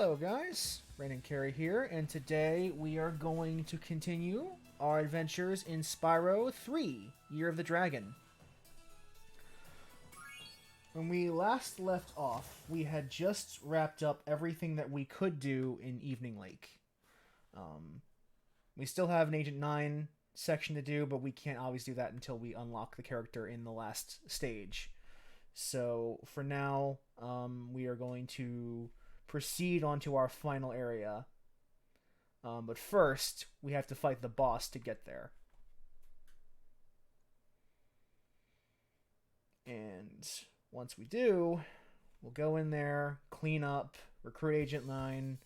Hello guys, Brandon Carey here, and today we are going to continue our adventures in Spyro 3, Year of the Dragon. When we last left off, we had just wrapped up everything that we could do in Evening Lake. We still have an Agent 9 section to do, but we can't always do that until we unlock the character in the last stage. So, for now, we are going to proceed onto our final area. But first, we have to fight the boss to get there. And once we do, we'll go in there, clean up, recruit Agent 9,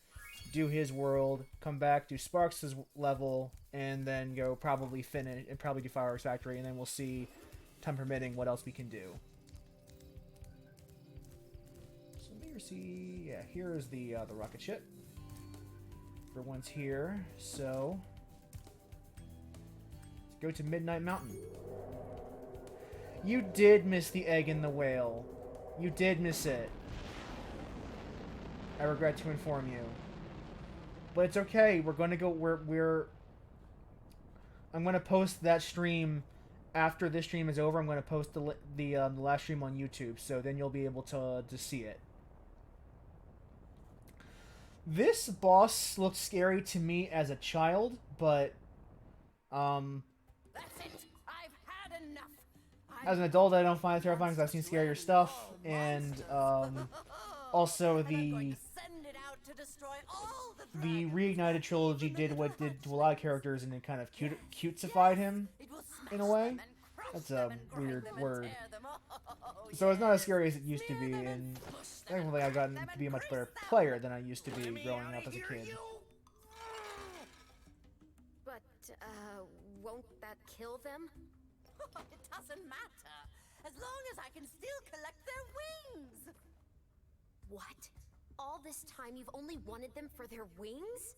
do his world, come back, do Sparks' level, and then go probably finish, and probably do Fireworks Factory, and then we'll see, time permitting, what else we can do. So let me see, yeah, here's the rocket ship. Everyone's here, so let's go to Midnight Mountain. You did miss the egg in the whale. You did miss it. I regret to inform you. But it's okay. We're going to go... I'm going to post that stream after this stream is over. I'm going to post the last stream on YouTube, so then you'll be able to see it. This boss looked scary to me as a child, but... That's it. I've had enough. As an adult, I don't find it terrifying because I've seen scarier stuff, and also the reignited trilogy did what it did to a lot of characters, and it kind of cutesified him in a way. That's a weird word. So it's not as scary as it used to be, and thankfully I've gotten to be a much better player than I used to be growing up as a kid. But, won't that kill them? It doesn't matter, as long as I can still collect their wings! What? All this time you've only wanted them for their wings?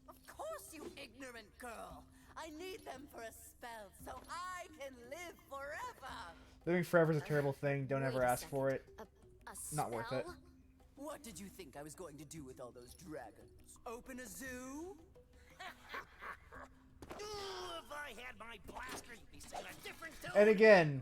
Of course, you ignorant girl! I need them for a spell, so I can live forever! Living forever is a terrible thing, don't ever ask for it. A Not worth it. What did you think I was going to do with all those dragons? Open a zoo? If I had my blaster, you'd be saying a different tune. And again,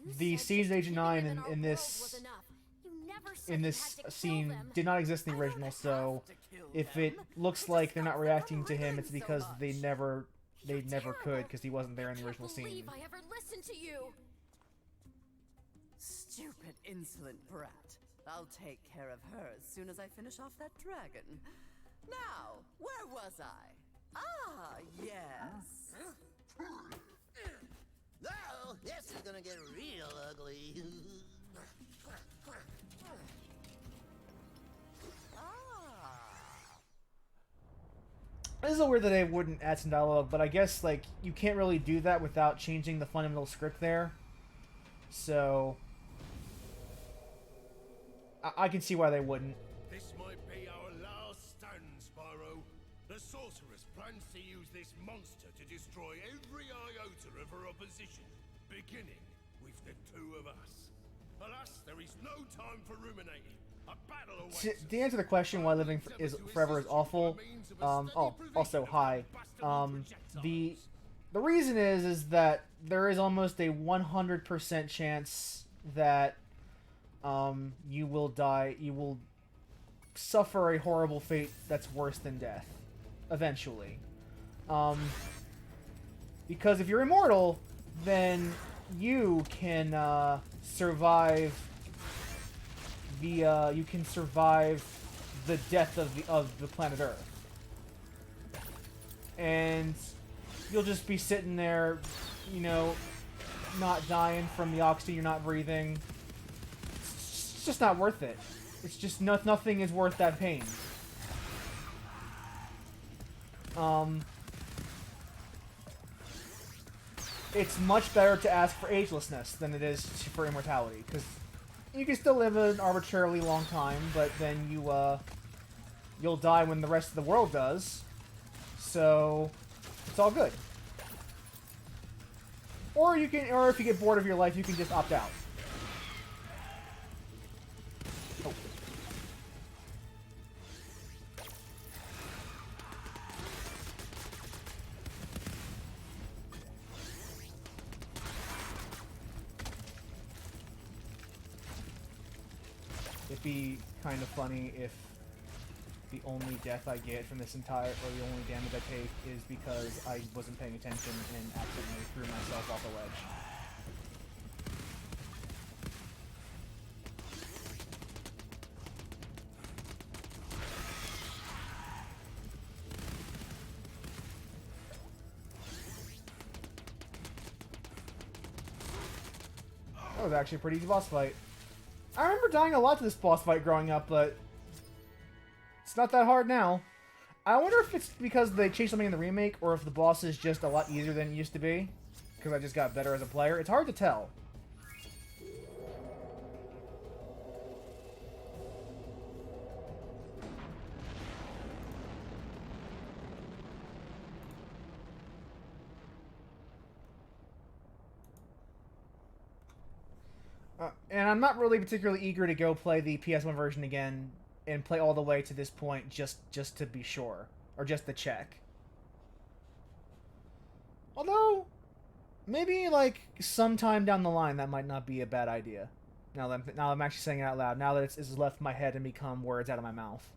You the said Seasoned just Agent keeping 9 them our in world this was enough. You never said in you this had to kill scene them. did not exist in the I don't original, have so to kill if it them. looks I like just they're not felt reacting like to him, I'm it's so because they much. never You're could, terrible. because he wasn't there in the I original can't scene. believe I ever listened to you. Stupid, insolent brat. I'll take care of her as soon as I finish off that dragon. Now, where was I? Ah, yes. Oh, this is gonna get real ugly. This is a weird that they wouldn't add some dialogue, but I guess like you can't really do that without changing the fundamental script there. So I can see why they wouldn't. This might be our last stand, Spyro. The Sorceress plans to use this monster to destroy every iota of her opposition, beginning with the two of us. Alas, there is no time for ruminating. A battle awaits us. To answer the question why living forever is awful, also hi. The reason is that there is almost a 100% chance that you will die. You will suffer a horrible fate that's worse than death, eventually. Because if you're immortal, then you can survive the death of the planet Earth, and you'll just be sitting there, you know, not dying from the oxygen you're not breathing. It's just not worth it. It's just nothing is worth that pain. It's much better to ask for agelessness than it is for immortality, because you can still live an arbitrarily long time, but then you'll die when the rest of the world does. So it's all good. Or if you get bored of your life, you can just opt out. Oh. be kind of funny if the only death I get from this entire, or the only damage I take, is because I wasn't paying attention and accidentally threw myself off a ledge. That was actually a pretty easy boss fight. I remember dying a lot to this boss fight growing up, but it's not that hard now. I wonder if it's because they changed something in the remake, or if the boss is just a lot easier than it used to be. Because I just got better as a player. It's hard to tell. And I'm not really particularly eager to go play the PS1 version again and play all the way to this point just to be sure. Or just to check. Although, maybe, like, sometime down the line that might not be a bad idea. Now that I'm actually saying it out loud. Now that it's left my head and become words out of my mouth.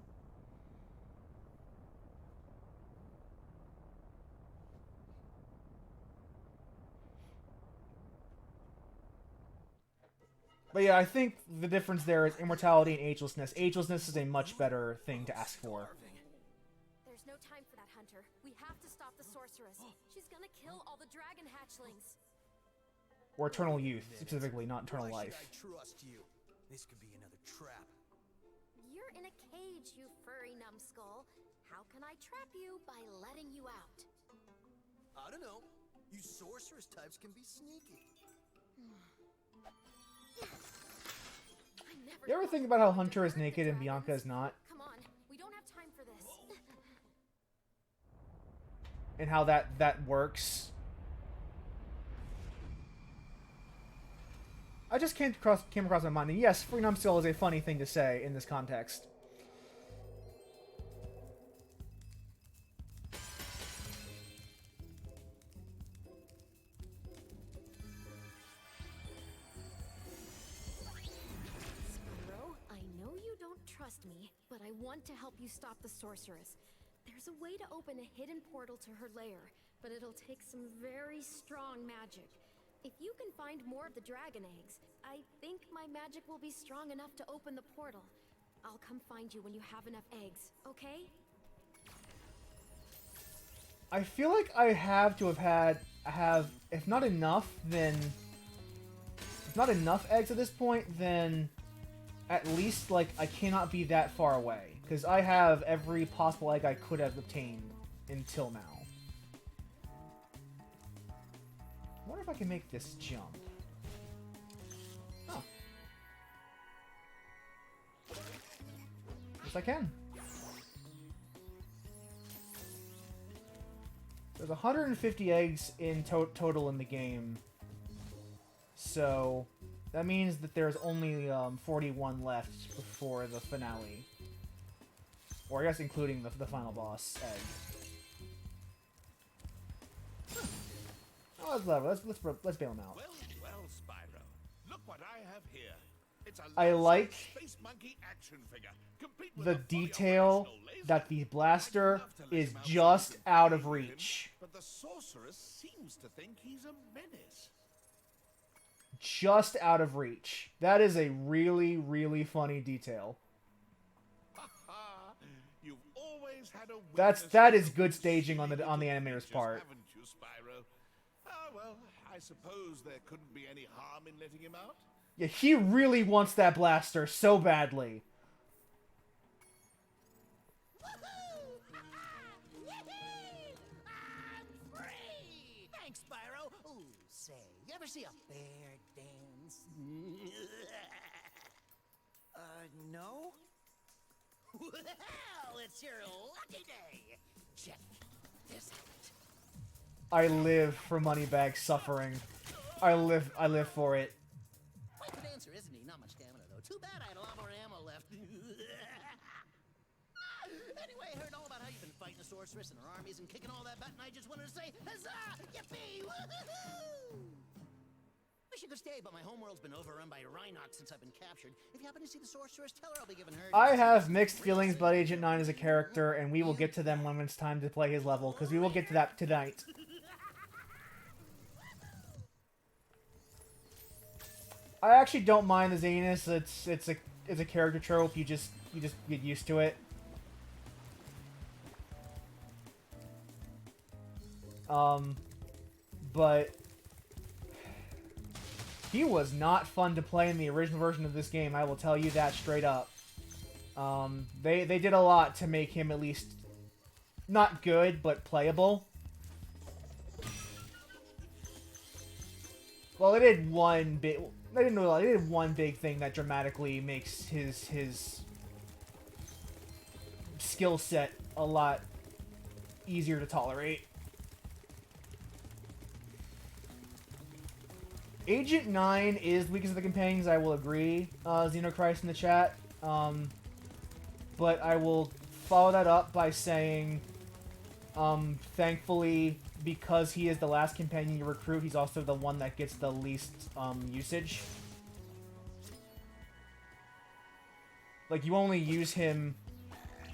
But yeah, I think the difference there is immortality and agelessness. Agelessness is a much better thing to ask for. There's no time for that, Hunter. We have to stop the Sorceress. She's gonna kill all the dragon hatchlings. Or eternal youth, specifically, not eternal Why life. should I trust you? This could be another trap. You're in a cage, you furry numbskull. How can I trap you by letting you out? I don't know. You sorceress types can be sneaky. You ever think about how Hunter is naked and Bianca is not? Come on, we don't have time for this. And how that works? I just came across my mind. And yes, free numbskull is a funny thing to say in this context. Spyro, I know you don't trust me, but I want to help you stop the Sorceress. There's a way to open a hidden portal to her lair, but it'll take some very strong magic. If you can find more of the dragon eggs, I think my magic will be strong enough to open the portal. I'll come find you when you have enough eggs, okay? I feel like I have to have if not enough, then if not enough eggs at this point, then at least like I cannot be that far away, because I have every possible egg I could have obtained until now. I wonder if I can make this jump. Oh. Yes, I can. There's 150 eggs in total in the game. So that means that there's only 41 left before the finale. Or I guess including the final boss egg. Oh, let's level. Let's bail him out. Well, Spyro. Look what I have here. It's a I like space monkey action figure, complete with the a fully detail operational laser. that the blaster I'd love to let is him out just so you out can of beat him, reach. But the sorceress seems to think he's a menace. Just out of reach. That is a really, really funny detail. You've always had a That weakness is for good staging on the little animator's creatures, part. Haven't you, Spyro? Well, I suppose there couldn't be any harm in letting him out. Yeah, he really wants that blaster so badly. I'm free! Thanks, Spyro. Ooh, say, you ever see a bear dance? No? Well, it's your lucky day. Check this out. I live for Moneybag suffering. I live for it. Quite the dancer, isn't he? Not much stamina, though. Too bad I had a lot more ammo left. Anyway, I heard all about how you've been fighting the sorceress and her armies and kicking all that butt, and I just wanted to say, huzzah! Yippee! Woohoo! wish you could stay, but my homeworld's been overrun by Rhinox since I've been captured. If you happen to see the Sorceress, tell her I'll be giving her... I have mixed feelings about Agent 9 as a character, and we will get to them when it's time to play his level, because we will get to that tonight. I actually don't mind the zaniness. It's a character trope. You just get used to it. But he was not fun to play in the original version of this game. I will tell you that straight up. They did a lot to make him at least not good but playable. Well, they did one big. They didn't do a lot. They did one big thing that dramatically makes his skill set a lot easier to tolerate. Agent 9 is weakest of the companions, I will agree, Xenochrist in the chat. But I will follow that up by saying, thankfully, because he is the last companion you recruit, he's also the one that gets the least usage. Like, you only use him,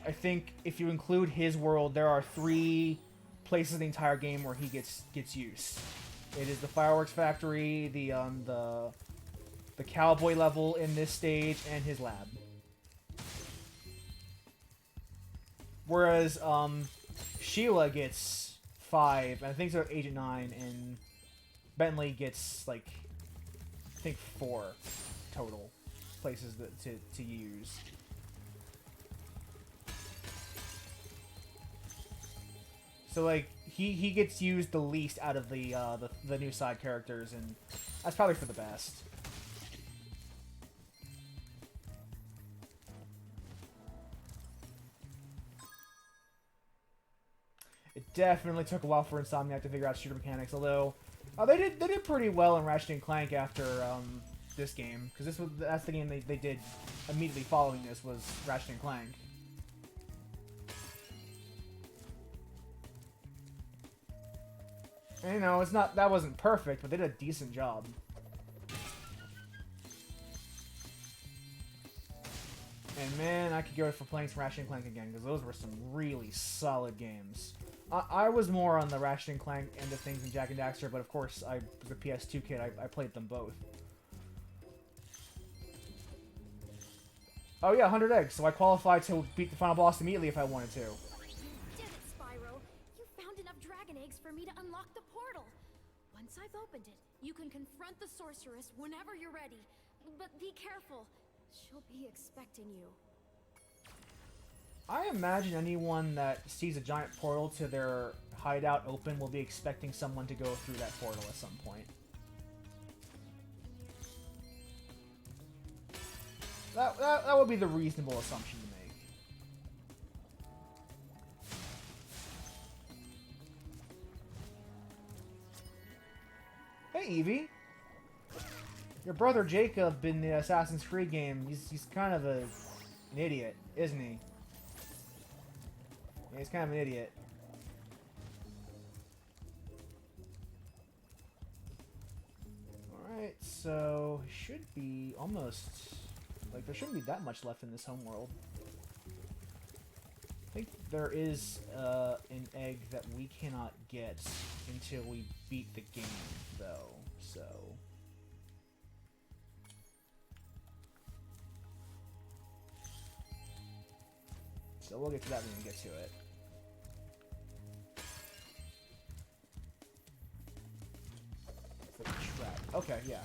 I think, if you include his world, there are 3 places in the entire game where he gets use. It is the fireworks factory, the cowboy level in this stage, and his lab. Whereas Sheila gets 5, and I think so Agent 9, and Bentley gets like I think 4 total places to use. So like he gets used the least out of the new side characters, and that's probably for the best. It definitely took a while for Insomniac to figure out shooter mechanics, although they did pretty well in Ratchet and Clank after this game, because that's the game they did immediately following this was Ratchet and Clank. And, you know, that wasn't perfect, but they did a decent job. And man, I could go for playing some Ratchet and Clank again, because those were some really solid games. I was more on the Ratchet and Clank end of things than Jak and Daxter, but of course, I was a PS2 kid, I played them both. Oh yeah, 100 eggs, so I qualified to beat the final boss immediately if I wanted to. You did it, Spyro. You found enough dragon eggs for me to unlock the portal. Once I've opened it, you can confront the Sorceress whenever you're ready. But be careful. She'll be expecting you. I imagine anyone that sees a giant portal to their hideout open will be expecting someone to go through that portal at some point. That would be the reasonable assumption to make. Hey, Evie. Your brother Jacob in the Assassin's Creed game, he's kind of an idiot, isn't he? Yeah, he's kind of an idiot. Alright, so should be almost... like, there shouldn't be that much left in this homeworld. I think there is an egg that we cannot get until we beat the game, though, so... So we'll get to that when we get to it. It's like a trap. Okay, yeah.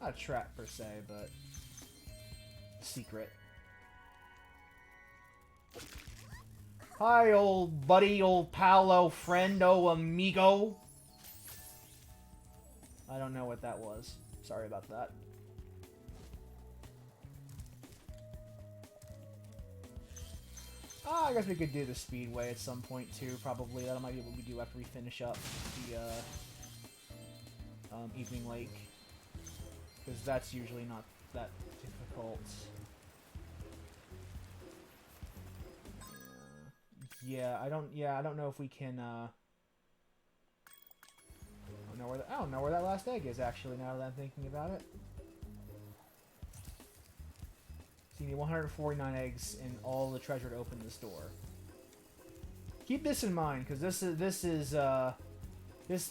Not a trap per se, but secret. Hi, old buddy, old pal, old friend, oh amigo. I don't know what that was. Sorry about that. I guess we could do the Speedway at some point too, probably. That might be what we do after we finish up the Evening Lake. Because that's usually not that difficult. Yeah, I don't know if we can, I don't know where I don't know where that last egg is actually. Now that I'm thinking about it. So you need 149 eggs and all the treasure to open this door. Keep this in mind, because this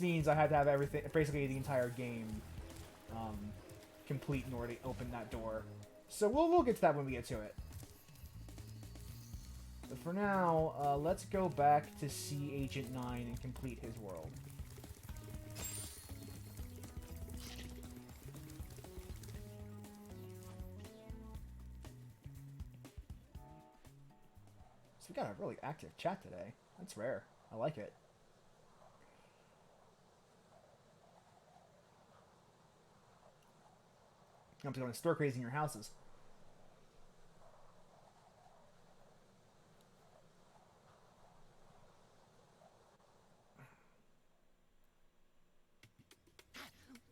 means I had to have everything, basically the entire game, complete in order to open that door. So we'll get to that when we get to it. But for now, let's go back to see Agent 9 and complete his world. So we got a really active chat today. That's rare. I like it. I'm going to store crazy in your houses.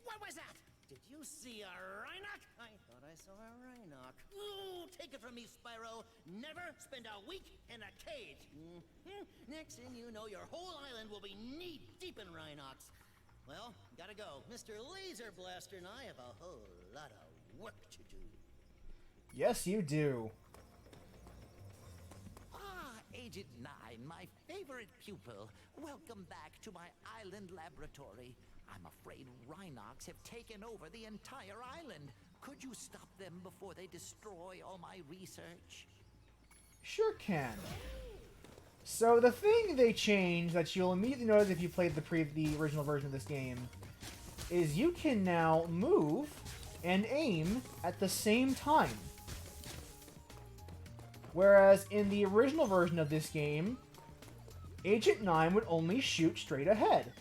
What was that? Did you see a Rhinoc? I thought I saw a Rhinoc. Ooh, take it from me, Spyro. Never spend a week in a cage. Next thing you know, your whole island will be knee-deep in Rhinocs. Well, gotta go. Mr. Laser Blaster and I have a whole lot of work to do. Yes, you do. Ah, Agent 9, my favorite pupil. Welcome back to my island laboratory. I'm afraid Rhinocs have taken over the entire island. Could you stop them before they destroy all my research? Sure can. So the thing they changed that you'll immediately notice if you played the original version of this game is you can now move and aim at the same time. Whereas in the original version of this game, Agent 9 would only shoot straight ahead.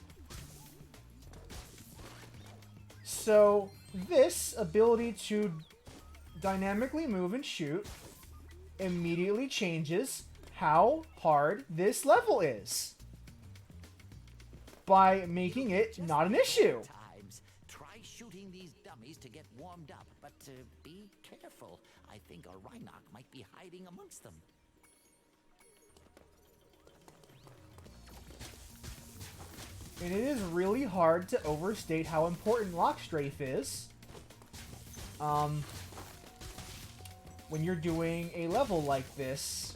So this ability to dynamically move and shoot immediately changes how hard this level is by making it not an issue. Times. Try shooting these dummies to get warmed up, but be careful. I think a Rhinoc might be hiding amongst them. And it is really hard to overstate how important Lockstrafe is when you're doing a level like this,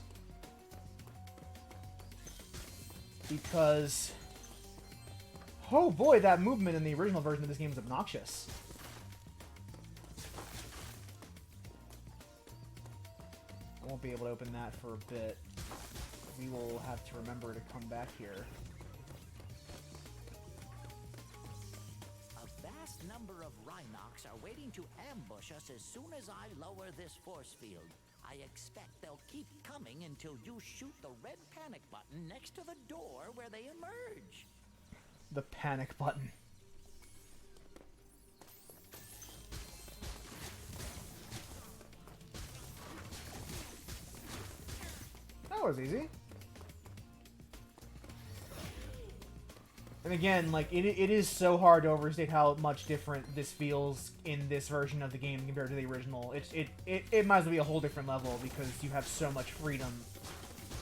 because oh boy, that movement in the original version of this game is obnoxious. I won't be able to open that for a bit. We will have to remember to come back here. A vast number of Rhinocs are waiting to ambush us as soon as I lower this force field. I expect they'll keep coming until you shoot the red panic button next to the door where they emerge. The panic button. That was easy. And again, like, it is so hard to overstate how much different this feels in this version of the game compared to the original. It might as well be a whole different level because you have so much freedom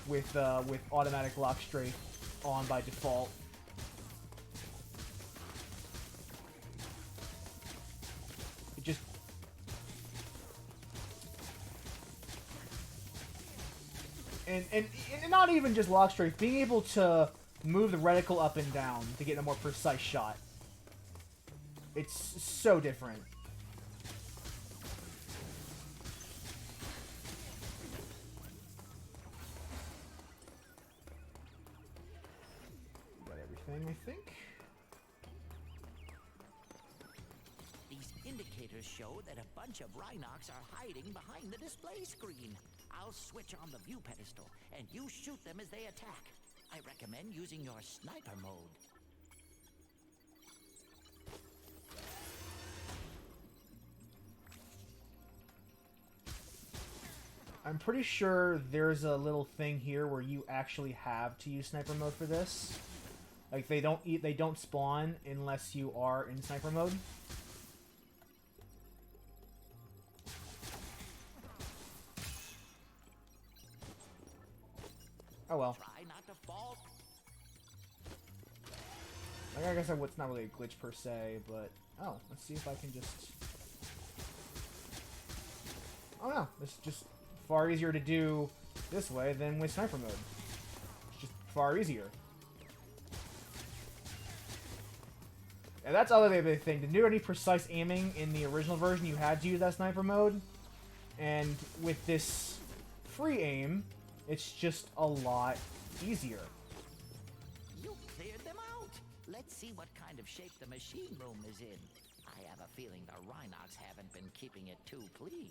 with automatic lock strafe on by default. It just... And not even just lock strafe, being able to move the reticle up and down to get a more precise shot. It's so different. Got everything, I think. These indicators show that a bunch of Rhinocs are hiding behind the display screen. I'll switch on the view pedestal, and you shoot them as they attack. I recommend using your sniper mode. I'm pretty sure there's a little thing here where you actually have to use sniper mode for this. Like, they don't spawn unless you are in sniper mode. Oh well. Try not to fall. Like, I guess it's not really a glitch per se, but... Oh, let's see if I can just... Oh no, it's just far easier to do this way than with sniper mode. It's just far easier. And that's the other big thing. To do any precise aiming in the original version, you had to use that sniper mode. And with this free aim, it's just a lot easier. You cleared them out. Let's see what kind of shape the machine room is in. I have a feeling the Rhinox haven't been keeping it too clean.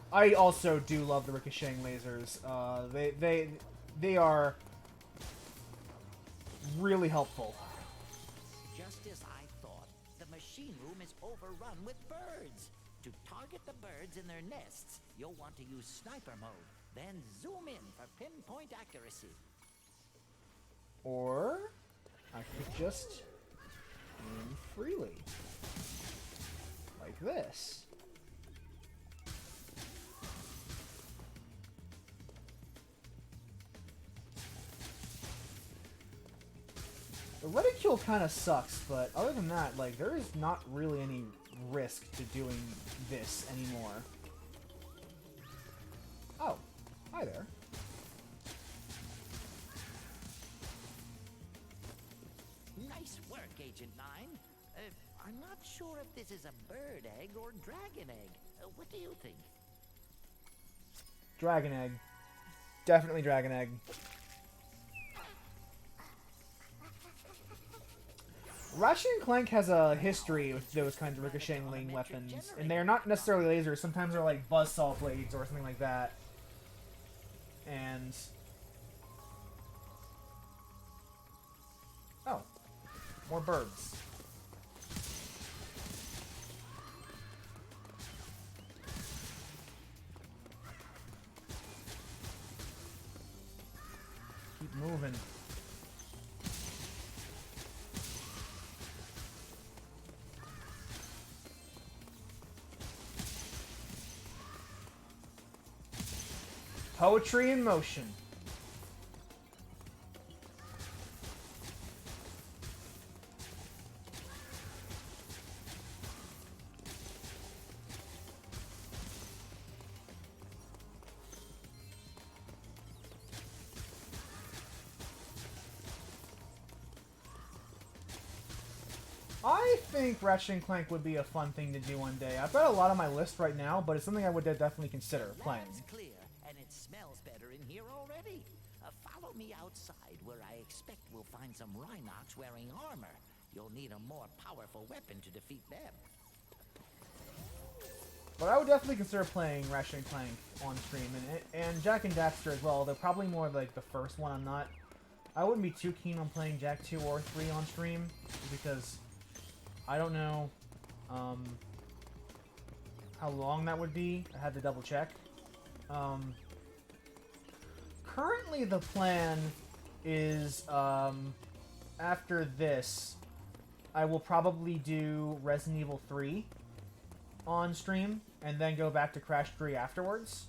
I also do love the ricocheting lasers. They are really helpful. Just as I thought, the machine room is overrun with birds. To target the birds in their nests, you'll want to use sniper mode, then zoom in for pinpoint accuracy. Or I could just aim freely. Like this. The reticule kind of sucks, but other than that, like, there is not really any risk to doing this anymore. Oh, hi there. Nice work, Agent 9. I'm not sure if this is a bird egg or dragon egg. What do you think? Dragon egg. Definitely dragon egg. Ratchet and Clank has a history with those kinds of ricocheting weapons, and they're not necessarily lasers. Sometimes they're like buzzsaw blades or something like that. And oh, more birds. Keep moving. Poetry in motion. I think Ratchet and Clank would be a fun thing to do one day. I've got a lot on my list right now, but it's something I would definitely consider playing. That's clear, and it smells better in here already. Follow me outside, where I expect we'll find some Rhinox wearing armor. You'll need a more powerful weapon to defeat them. But I would definitely consider playing Ratchet and Clank on stream, and Jak and Daxter as well. They're probably more like the first one. I wouldn't be too keen on playing Jak 2 or 3 on stream, because I don't know how long that would be. I had to double check. Currently the plan is, after this, I will probably do Resident Evil 3 on stream, and then go back to Crash 3 afterwards.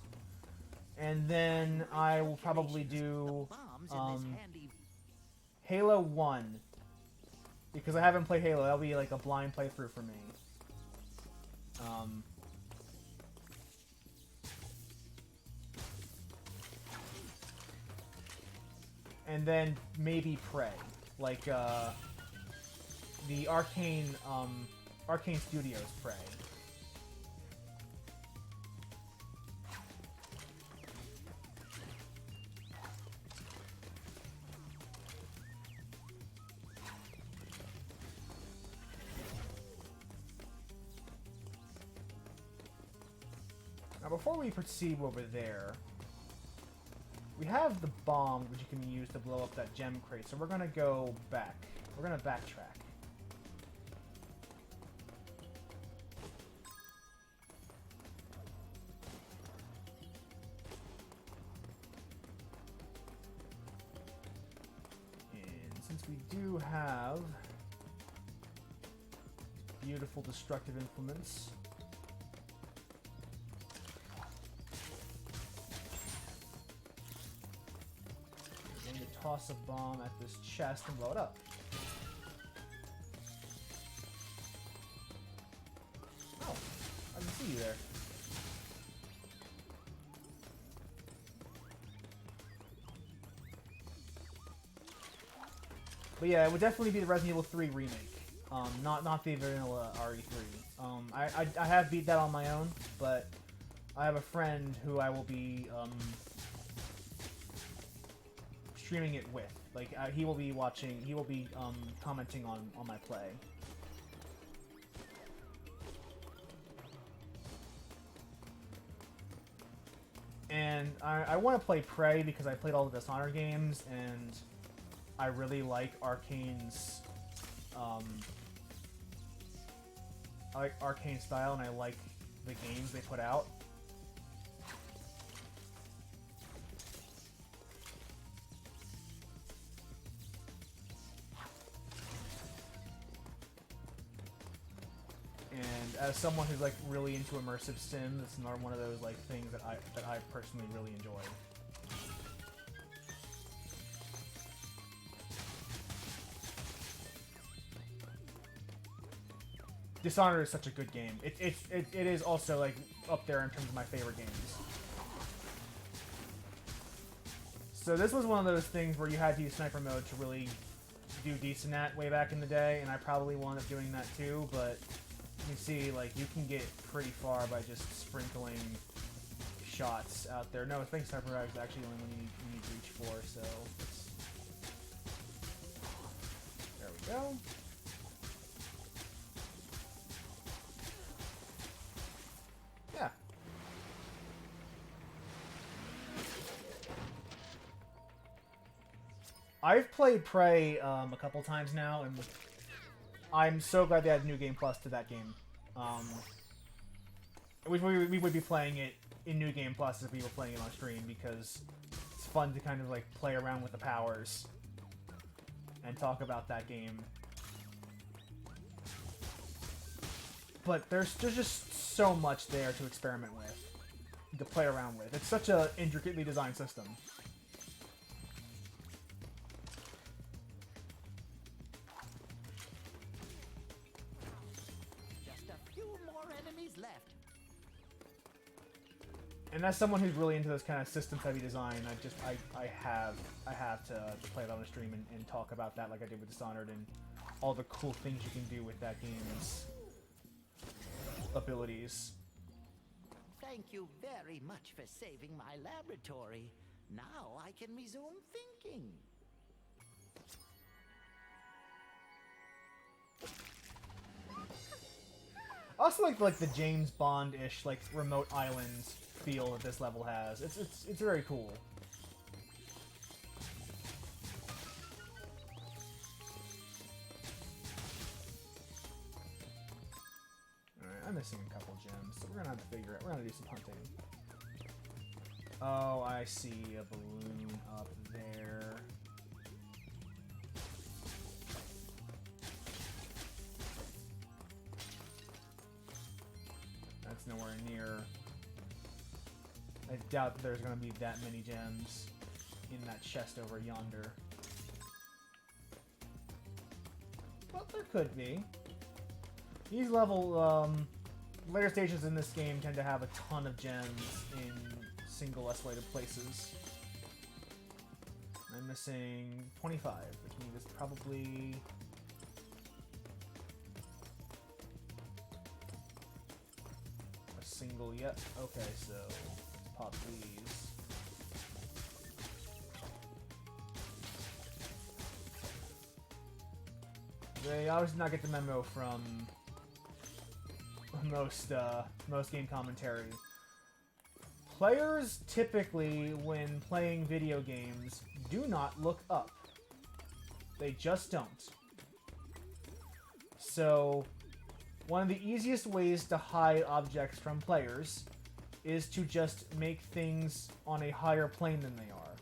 And then I will probably do Halo 1, because I haven't played Halo. That'll be like a blind playthrough for me. And then maybe Prey, like the Arcane Studios Prey. Now, before we proceed over there, we have the bomb which you can use to blow up that gem crate, so we're gonna go back. We're gonna backtrack. And since we do have beautiful destructive implements. I'm going to toss a bomb at this chest and blow it up. Oh, I didn't see you there. But yeah, it would definitely be the Resident Evil 3 remake, not the vanilla RE3. I have beat that on my own, but I have a friend who I will be streaming it with. Like he will be watching, he will be commenting on my play. And I want to play Prey because I played all the Dishonored games and I really like Arcane's, I like Arcane style, and I like the games they put out. And as someone who's like really into immersive sims, it's another one of those like things that I personally really enjoy. Dishonored is such a good game. It is also like up there in terms of my favorite games. So this was one of those things where you had to use sniper mode to really do decent at way back in the day, and I probably wound up doing that too, but you see, like, you can get pretty far by just sprinkling shots out there. No, I think sniper mode is actually the only one you need to reach for, so there we go. Yeah. I've played Prey a couple times now, and I'm so glad they added New Game Plus to that game. We would be playing it in New Game Plus if we were playing it on stream, because it's fun to kind of like play around with the powers and talk about that game. But there's just so much there to experiment with, to play around with. It's such a intricately designed system. Left. And as someone who's really into this kind of systems-heavy design, I have to play it on a stream and talk about that like I did with Dishonored and all the cool things you can do with that game's abilities. Thank you very much for saving my laboratory. Now I can resume thinking. I also like the James Bond-ish like remote islands feel that this level has. It's very cool. Alright, I'm missing a couple gems, so we're gonna have to figure it. We're gonna do some hunting. Oh, I see a balloon up there. That's nowhere near. I doubt that there's going to be that many gems in that chest over yonder. But there could be. These later stages in this game tend to have a ton of gems in single isolated places. I'm missing 25, which means it's probably... single, yep. Okay, so let's pop these. They obviously did not get the memo from most game commentary. Players typically, when playing video games, do not look up. They just don't. So one of the easiest ways to hide objects from players is to just make things on a higher plane than they are.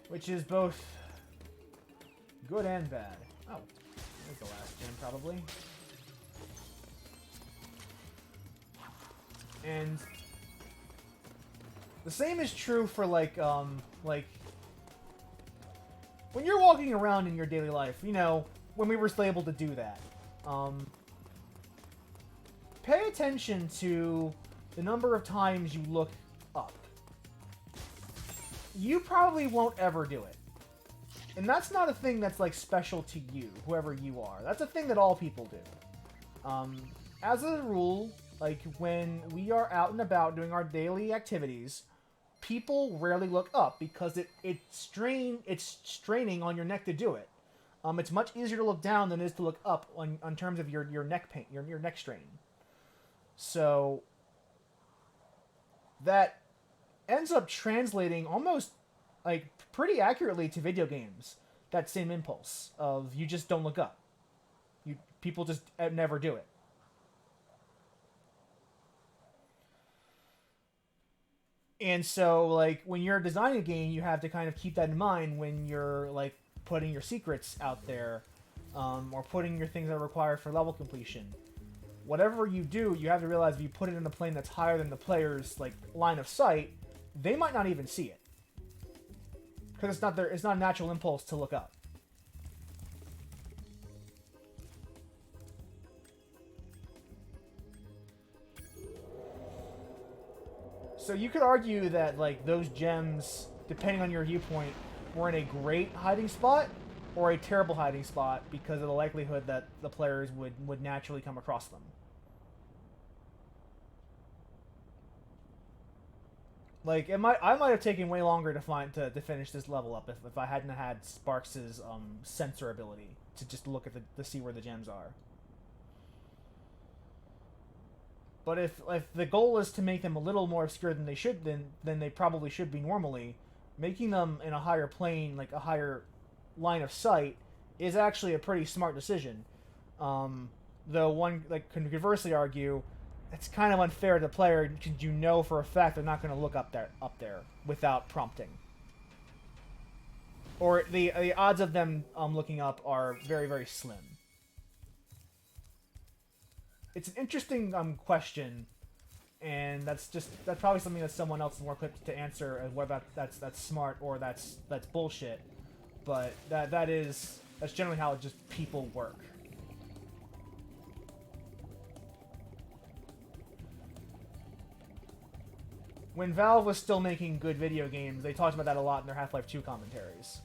which is both good and bad. Oh, there's the last gem, probably. And the same is true for, like, when you're walking around in your daily life, you know, when we were still able to do that, pay attention to the number of times you look up. You probably won't ever do it. And that's not a thing that's, like, special to you, whoever you are. That's a thing that all people do. As a rule, like, when we are out and about doing our daily activities, people rarely look up because it's straining on your neck to do it. It's much easier to look down than it is to look up on terms of your neck pain, your neck strain. So that ends up translating almost, like, pretty accurately to video games. That same impulse of you just don't look up. People just never do it. And so, like, when you're designing a game, you have to kind of keep that in mind when you're, like, putting your secrets out there, or putting your things that are required for level completion. Whatever you do, you have to realize if you put it in a plane that's higher than the player's, like, line of sight, they might not even see it. Because it's not a natural impulse to look up. So you could argue that, like, those gems, depending on your viewpoint, were in a great hiding spot or a terrible hiding spot because of the likelihood that the players would naturally come across them. Like, I might have taken way longer to finish this level up if I hadn't had Sparks' sensor ability to just look at to see where the gems are. But if the goal is to make them a little more obscure than they probably should be normally, making them in a higher plane, like a higher line of sight, is actually a pretty smart decision. Though one can conversely argue it's kind of unfair to the player because you know for a fact they're not going to look up there without prompting. Or the odds of them looking up are very, very slim. It's an interesting question, and that's probably something that someone else is more equipped to answer, and whether that's smart or that's bullshit. But that's generally how just people work. When Valve was still making good video games, they talked about that a lot in their Half-Life 2 commentaries.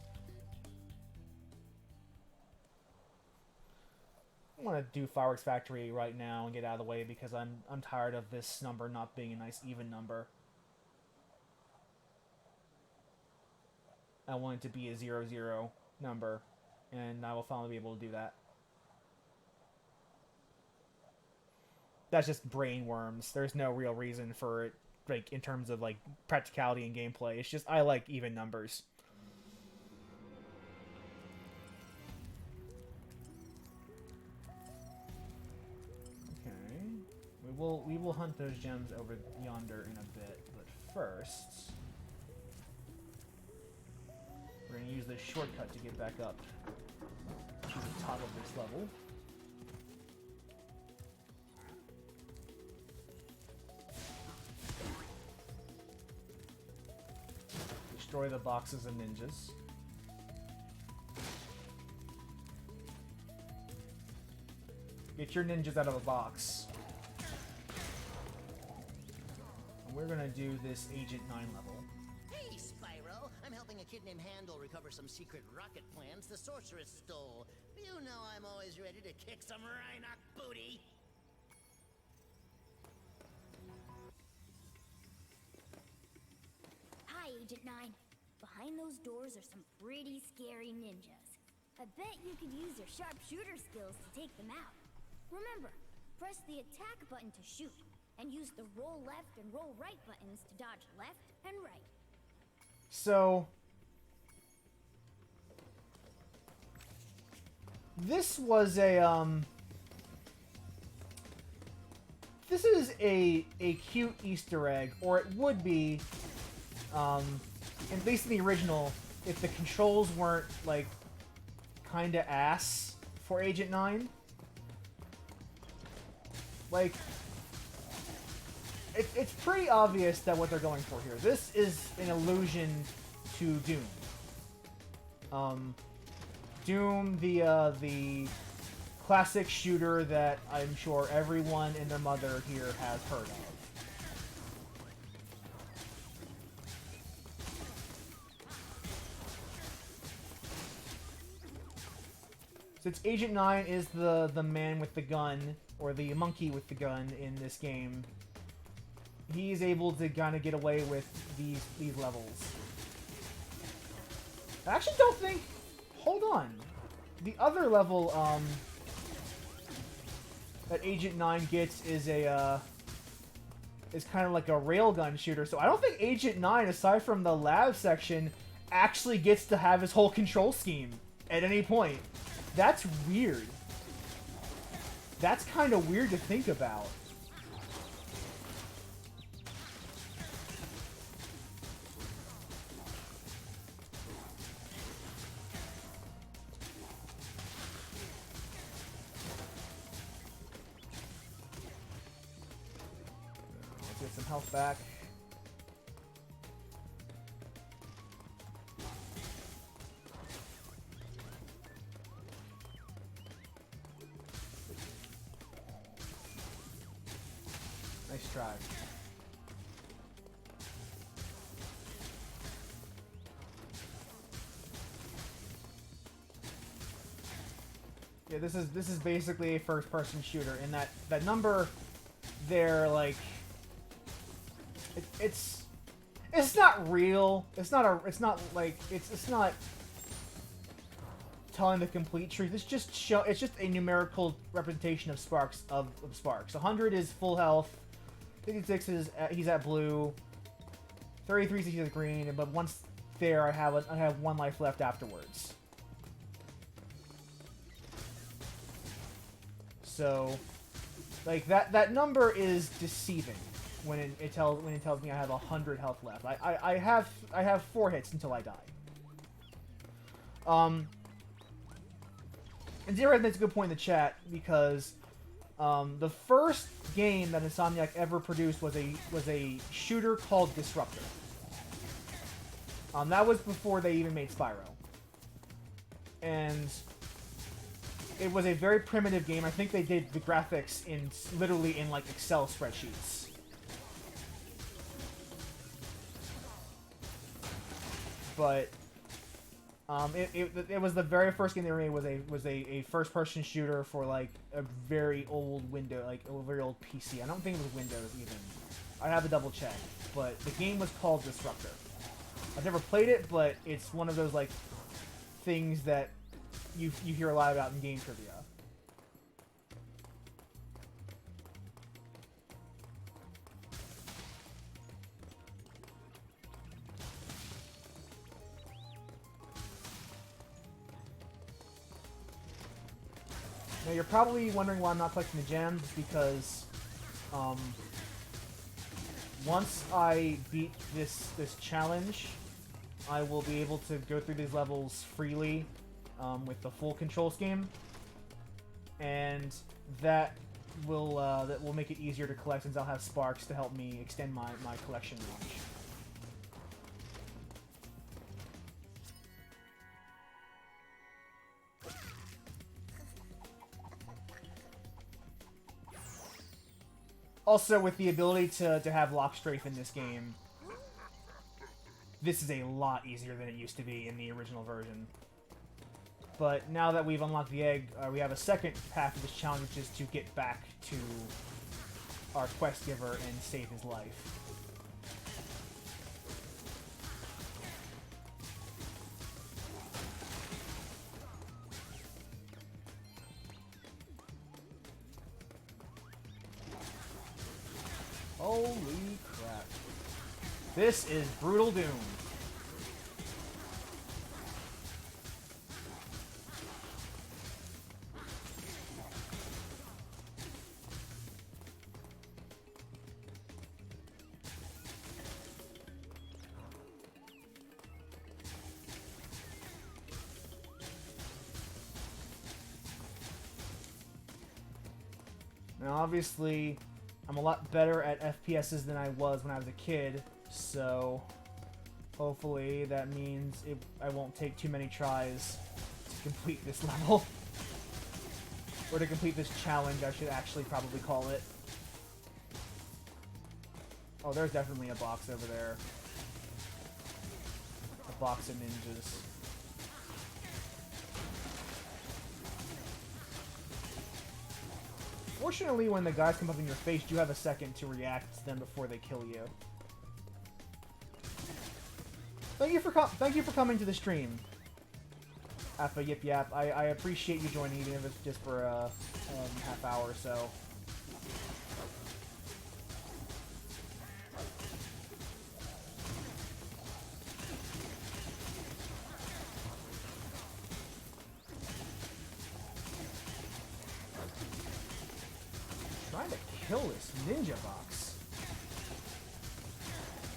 I want to do Fireworks Factory right now and get out of the way because I'm tired of this number not being a nice even number. I want it to be a 0-0 number, and I will finally be able to do that. That's just brain worms. There's no real reason for it, like, in terms of, like, practicality and gameplay. It's just I like even numbers. We will hunt those gems over yonder in a bit, but first we're going to use this shortcut to get back up to the top of this level. Destroy the boxes of ninjas. Get your ninjas out of a box. We're gonna do this Agent 9 level. Hey, Spyro! I'm helping a kid named Handel recover some secret rocket plans the Sorceress stole. You know I'm always ready to kick some Rhinoc booty. Hi, Agent 9. Behind those doors are some pretty scary ninjas. I bet you could use your sharpshooter skills to take them out. Remember, press the attack button to shoot, and use the roll left and roll right buttons to dodge left and right. So this was this is a cute Easter egg, or it would be, at least in the original if the controls weren't like kind of ass for Agent 9. Like, it's pretty obvious that what they're going for here. This is an allusion to Doom. Doom, the classic shooter that I'm sure everyone and their mother here has heard of. Since Agent 9 is the man with the gun, or the monkey with the gun in this game, he's able to kind of get away with these levels. I actually don't think... Hold on. The other level that Agent 9 gets is a is kind of like a railgun shooter. So I don't think Agent 9, aside from the lab section, actually gets to have his whole control scheme at any point. That's weird. That's kind of weird to think about. Let's get some health back. Nice try. Yeah, this is basically a first-person shooter, and that number there, like, it's not real. It's not telling the complete truth. It's just a numerical representation of sparks of sparks. 100 is full health. 56 is he's at blue. 33 is he's at green. But once there, I have 1 life left afterwards. So, like that number is deceiving when it tells me I have 100 health left. I have 4 hits until I die. And Zero makes a good point in the chat because the first game that Insomniac ever produced was a shooter called Disruptor. That was before they even made Spyro, and it was a very primitive game. I think they did the graphics literally in like Excel spreadsheets. But it was the very first game they made was a first person shooter for like a very old Windows, like a very old PC. I don't think it was Windows even. I have to double check, but the game was called Disruptor. I've never played it, but it's one of those like things that you hear a lot about in game trivia. Now you're probably wondering why I'm not collecting the gems, because once I beat this challenge, I will be able to go through these levels freely with the full control scheme, and that will make it easier to collect since I'll have sparks to help me extend my collection range. Also, with the ability to have lock strafe in this game, this is a lot easier than it used to be in the original version. But now that we've unlocked the egg, we have a second path of this challenge, which is to get back to our quest giver and save his life. Holy crap. This is Brutal Doom. And obviously, I'm a lot better at FPSs than I was when I was a kid, so hopefully that means I won't take too many tries to complete this level. Or to complete this challenge, I should actually probably call it. Oh, there's definitely a box over there. A box of ninjas. Fortunately, when the guys come up in your face, you have a second to react to them before they kill you. Thank you for coming to the stream, Appa Yip Yap. I appreciate you joining, even if it's just for a half hour or so. Trying to kill this ninja box.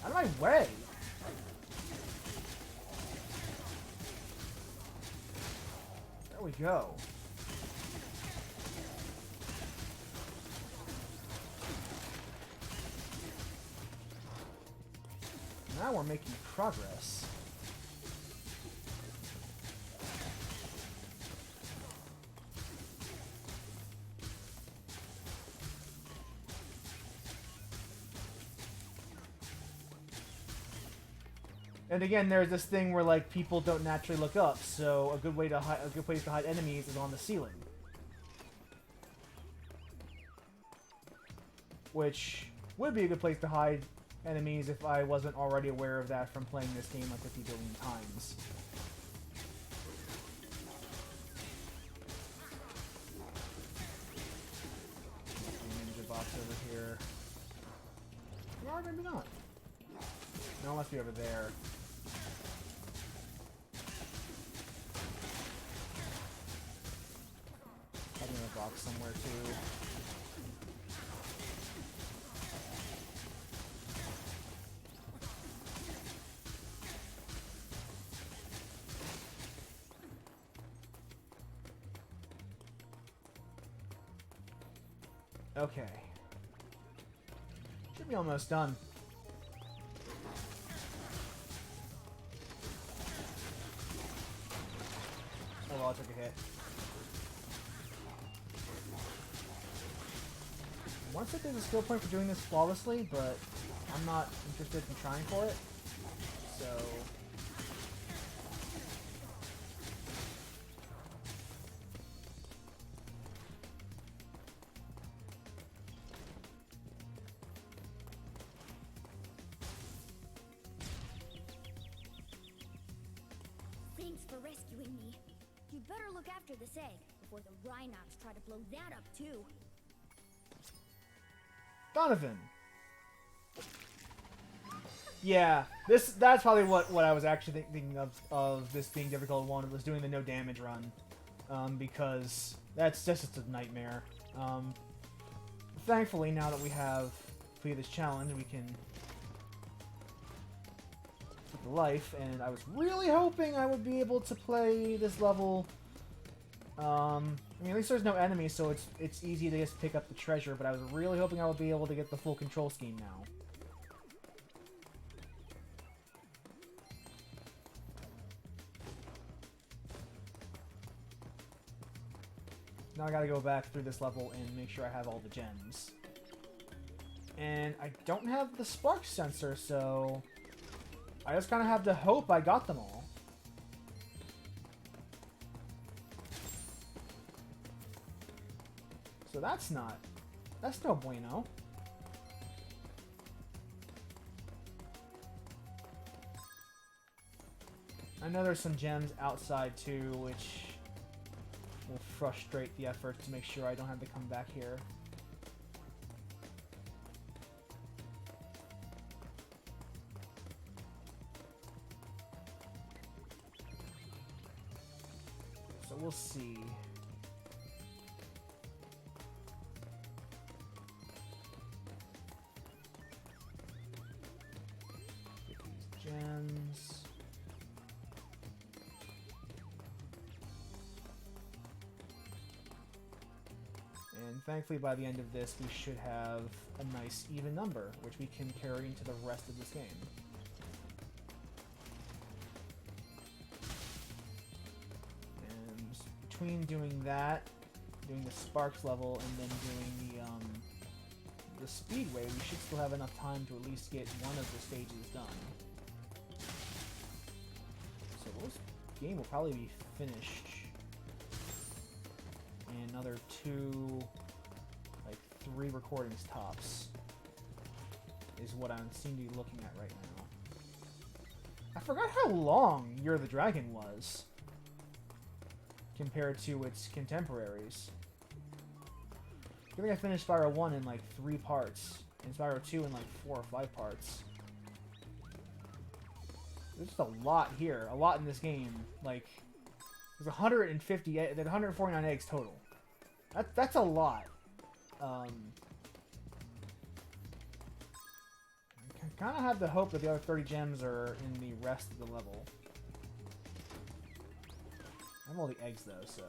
Out of my way! There we go. Now we're making progress. And again, there's this thing where like people don't naturally look up, so a good place to hide enemies is on the ceiling, which would be a good place to hide enemies if I wasn't already aware of that from playing this game like 50 billion times. Ninja box over here. Or maybe not. No, it must be over there. Probably in a box somewhere too. Okay. Should be almost done. Oh well, I took a hit. I want to say there's a skill point for doing this flawlessly, but I'm not interested in trying for it. So... Thanks for rescuing me. You better look after this egg before the Rhinox try to blow that up too. Donovan! Yeah, that's probably what I was actually thinking of this being difficult one, was doing the no damage run. Because that's just a nightmare. Thankfully, now that we have completed this challenge, we can keep the life, and I was really hoping I would be able to play this level. I mean, at least there's no enemies, so it's easy to just pick up the treasure, but I was really hoping I would be able to get the full control scheme now. Now I gotta go back through this level and make sure I have all the gems. And I don't have the spark sensor, so I just kind of have to hope I got them all. So that's no bueno. I know there's some gems outside too, which will frustrate the effort to make sure I don't have to come back here. So we'll see. Get these gems. And thankfully by the end of this we should have a nice even number, which we can carry into the rest of this game. And between doing that, doing the Sparks level, and then doing the Speedway, we should still have enough time to at least get one of the stages done. So this game will probably be finished in another 3 recordings tops, is what I seem to be looking at right now. I forgot how long Year of the Dragon was compared to its contemporaries. I think I finished Spyro 1 in like 3 parts, and Spyro 2 in like 4 or 5 parts. There's just a lot here, a lot in this game. Like, there's 149 eggs total. That's a lot. I kind of have the hope that the other 30 gems are in the rest of the level. I have all the eggs though, so...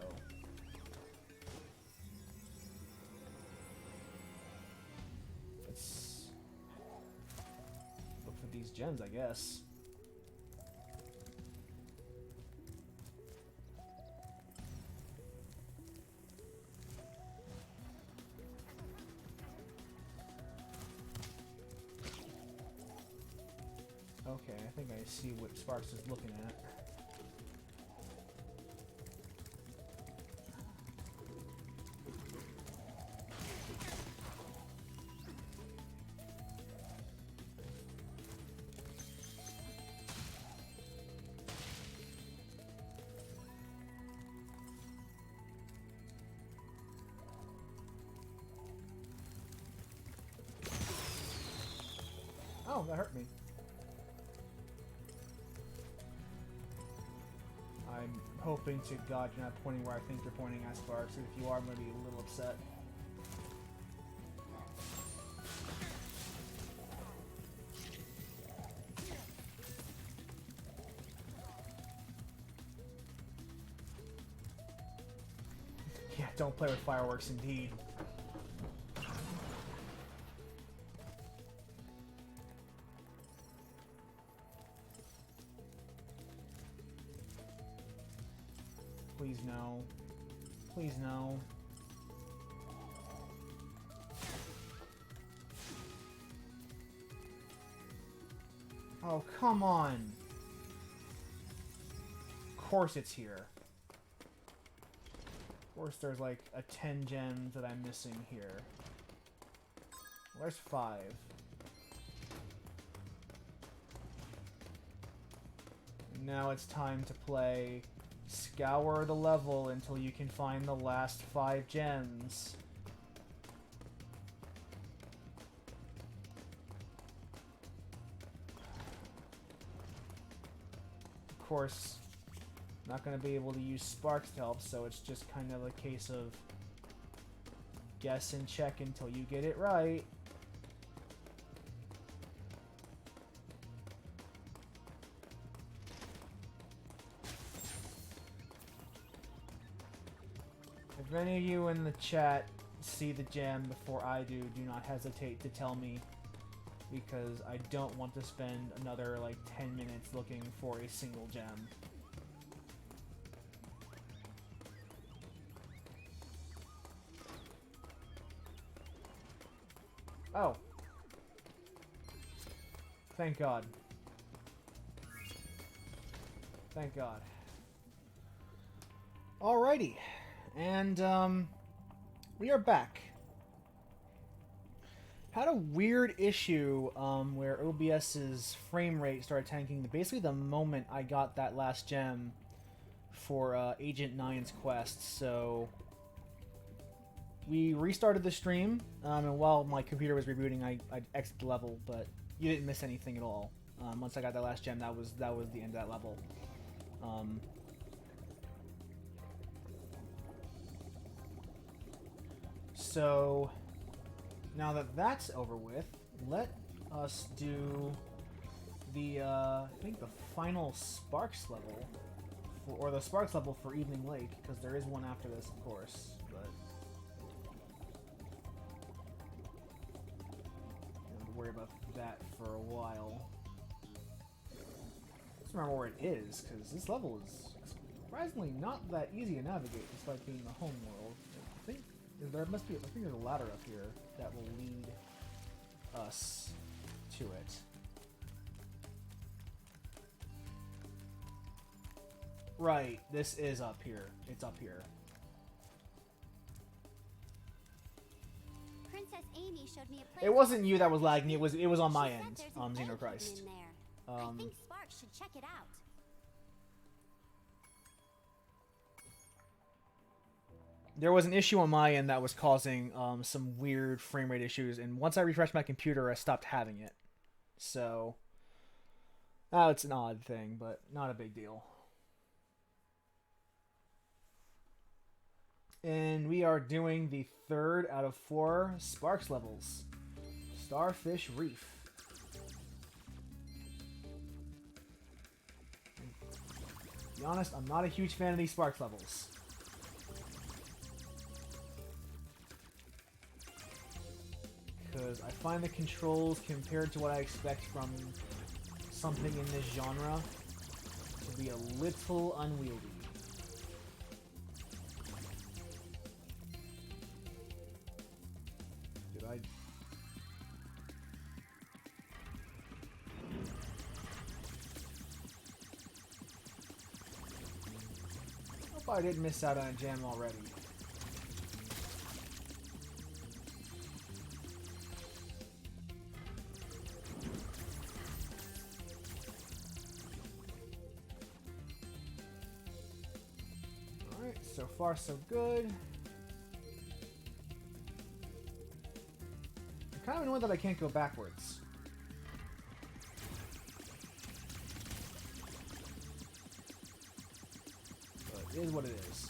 let's look for these gems, I guess. Okay, I think I see what Sparks is looking at. Oh, that hurt me. I'm hoping to God you're not pointing where I think you're pointing at, Sparks. If you are, I'm going to be a little upset. Yeah, don't play with fireworks, indeed. Please no. Please no. Oh, come on. Of course it's here. Of course there's like a 10 gems that I'm missing here. Well, there's 5. And now it's time to play... scour the level until you can find the last 5 gems. Of course, not going to be able to use Sparks to help, so it's just kind of a case of guess and check until you get it right. If any of you in the chat see the gem before I do not hesitate to tell me, because I don't want to spend another like 10 minutes looking for a single gem. Oh. Thank God. Thank God. Alrighty. And, we are back. Had a weird issue, where OBS's frame rate started tanking basically the moment I got that last gem for, Agent 9's quest, so... we restarted the stream, and while my computer was rebooting, I exited the level, but you didn't miss anything at all. Once I got that last gem, that was the end of that level. So, now that that's over with, let us do the, I think the final Sparks level, or the Sparks level for Evening Lake, because there is one after this, of course, but... worry about that for a while. Let's remember where it is, because this level is surprisingly not that easy to navigate, despite being the home world. I think there must be. I think there's a ladder up here that will lead us to it. Right, this is up here. It's up here. Princess Amy showed me a place. It wasn't you that was lagging. It was on my She said end. there's an egg hidden Xenochrist. in there. I think Sparks should check it out. There was an issue on my end that was causing some weird frame rate issues, and once I refreshed my computer, I stopped having it. So, it's an odd thing, but not a big deal. And we are doing the 3rd out of 4 Sparks levels. Starfish Reef. To be honest, I'm not a huge fan of these Sparks levels. Because I find the controls, compared to what I expect from something in this genre, to be a little unwieldy. Did I... Hope I didn't miss out on a gem already. So far, so good. I'm kind of annoyed that I can't go backwards. But it is what it is.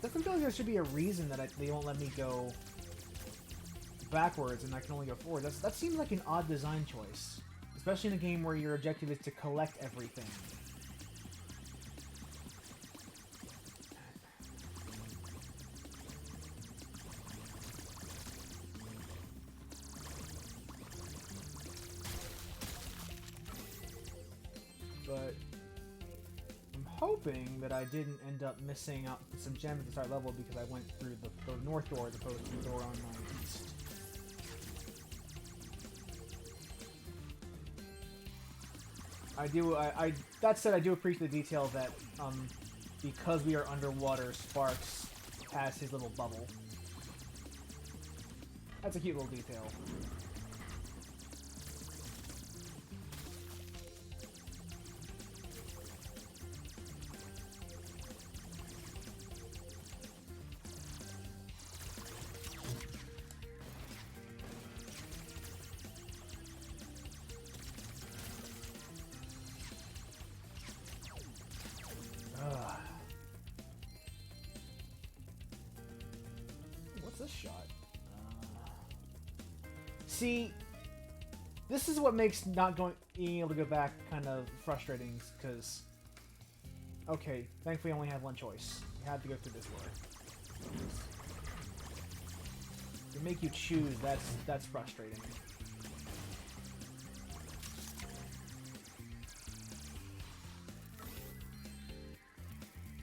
Doesn't feel like there should be a reason that they won't let me go backwards and I can only go forward. That seems like an odd design choice, especially in a game where your objective is to collect everything. But hoping that I didn't end up missing out some gems at the start level because I went through the north door as opposed to the door on my east. That said, I do appreciate the detail that because we are underwater, Sparks has his little bubble. That's a cute little detail. What's this shot? See, this is what makes being able to go back kind of frustrating, because okay, thankfully I only had one choice. You had to go through this door. To make you choose, that's frustrating.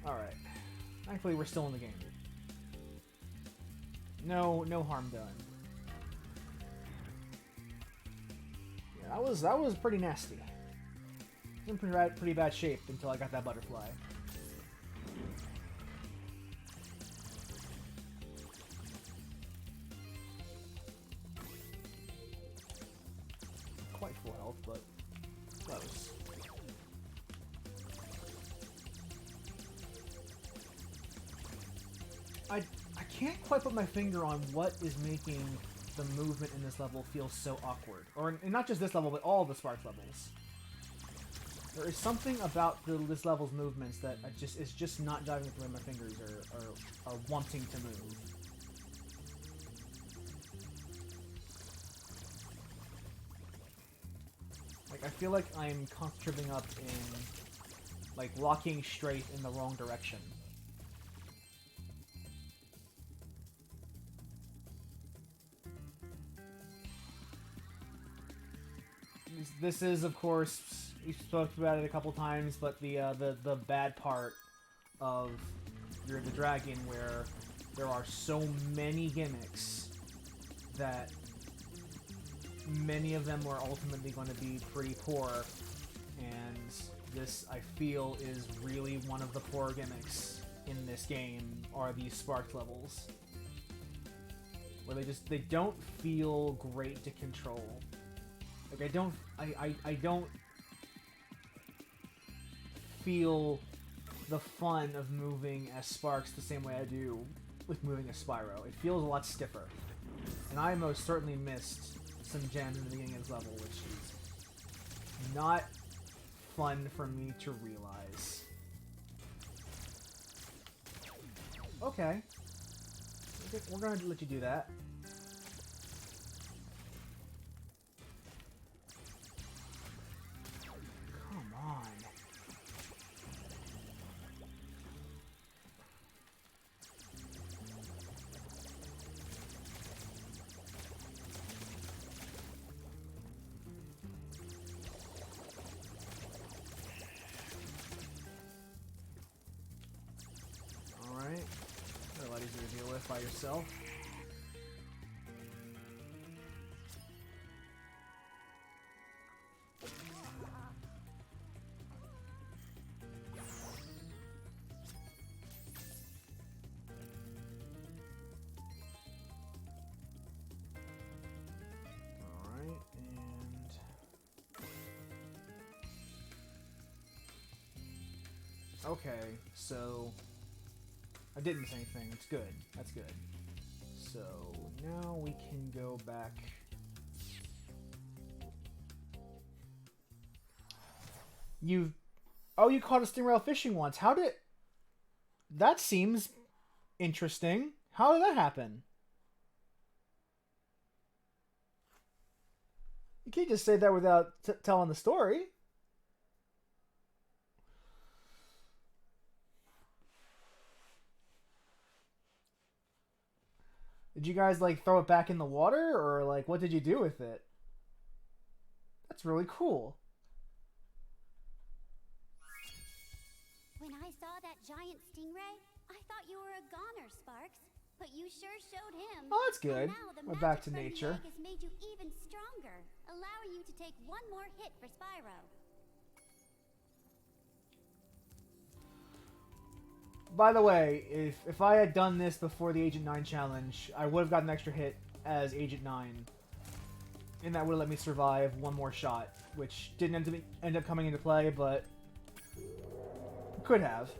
Alright. Thankfully we're still in the game. No harm done. Yeah, that was pretty nasty. It was in pretty bad shape until I got that butterfly. Quite full health, but close. I can't quite put my finger on what is making the movement in this level feel so awkward. Or not just this level, but all the Sparks levels. There is something about this level's movements that is just not diving with the way my fingers are wanting to move. Like, I feel like I'm tripping up in, like, walking straight in the wrong direction. This is, of course, we spoke about it a couple times, but the bad part of You're the Dragon, where there are so many gimmicks that many of them are ultimately going to be pretty poor, and this, I feel, is really one of the poor gimmicks in this game, are these sparked levels. Where they don't feel great to control. Like, I don't feel the fun of moving as Sparks the same way I do with moving as Spyro. It feels a lot stiffer. And I most certainly missed some gems in the beginning of this level, which is not fun for me to realize. Okay. We're gonna let you do that. Come on. Alright. They're a lot easier to deal with by yourself. Alright, and... Okay, so... I didn't miss anything. It's good. That's good. So, now we can go back... Oh, you caught a stingray fishing once. How did... That seems interesting. How did that happen? You can't just say that without telling the story. Did you guys, like, throw it back in the water? Or, like, what did you do with it? That's really cool. When I saw that giant stingray, I thought you were a goner, Sparks. But you sure showed him. Oh, that's good. And now the We're back to magic from the nature. egg has made you even stronger, allowing you to take one more hit for Spyro. By the way, if I had done this before the Agent 9 challenge, I would have gotten an extra hit as Agent 9. And that would have let me survive one more shot, which didn't end up coming into play, but could have.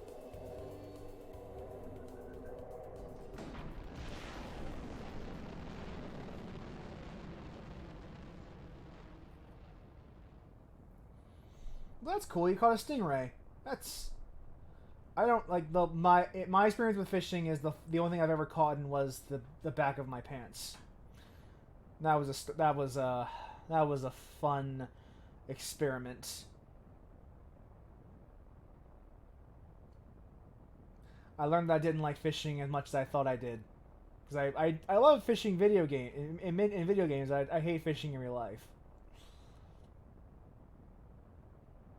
Well, that's cool. You caught a stingray. That's... I don't like my experience with fishing is the only thing I've ever caught was the back of my pants. That was a fun experiment. I learned that I didn't like fishing as much as I thought I did, because I love fishing in video games. I hate fishing in real life.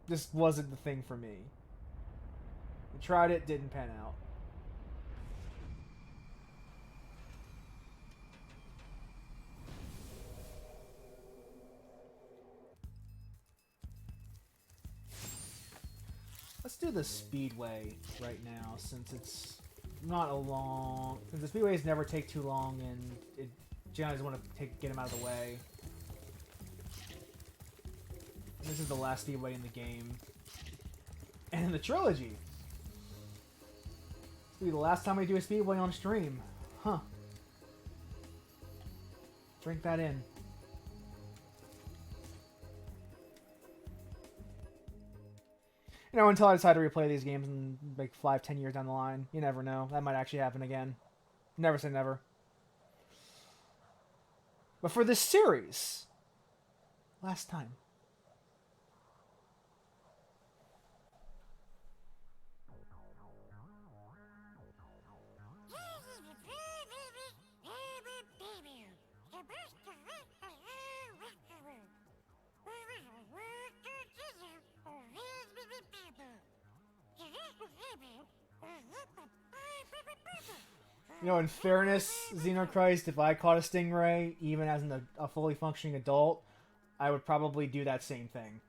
Just wasn't the thing for me. I tried it, didn't pan out. Let's do the Speedway right now, since it's not a long... Since the Speedways never take too long, and it generally doesn't want to get them out of the way. And this is the last Speedway in the game. And in the trilogy. This will be the last time we do a Speedway on stream. Huh. Drink that in. You know, until I decide to replay these games in like 5-10 years down the line. You never know. That might actually happen again. Never say never. But for this series, last time. You know, in fairness, Xenochrist, if I caught a stingray, even as a fully functioning adult, I would probably do that same thing.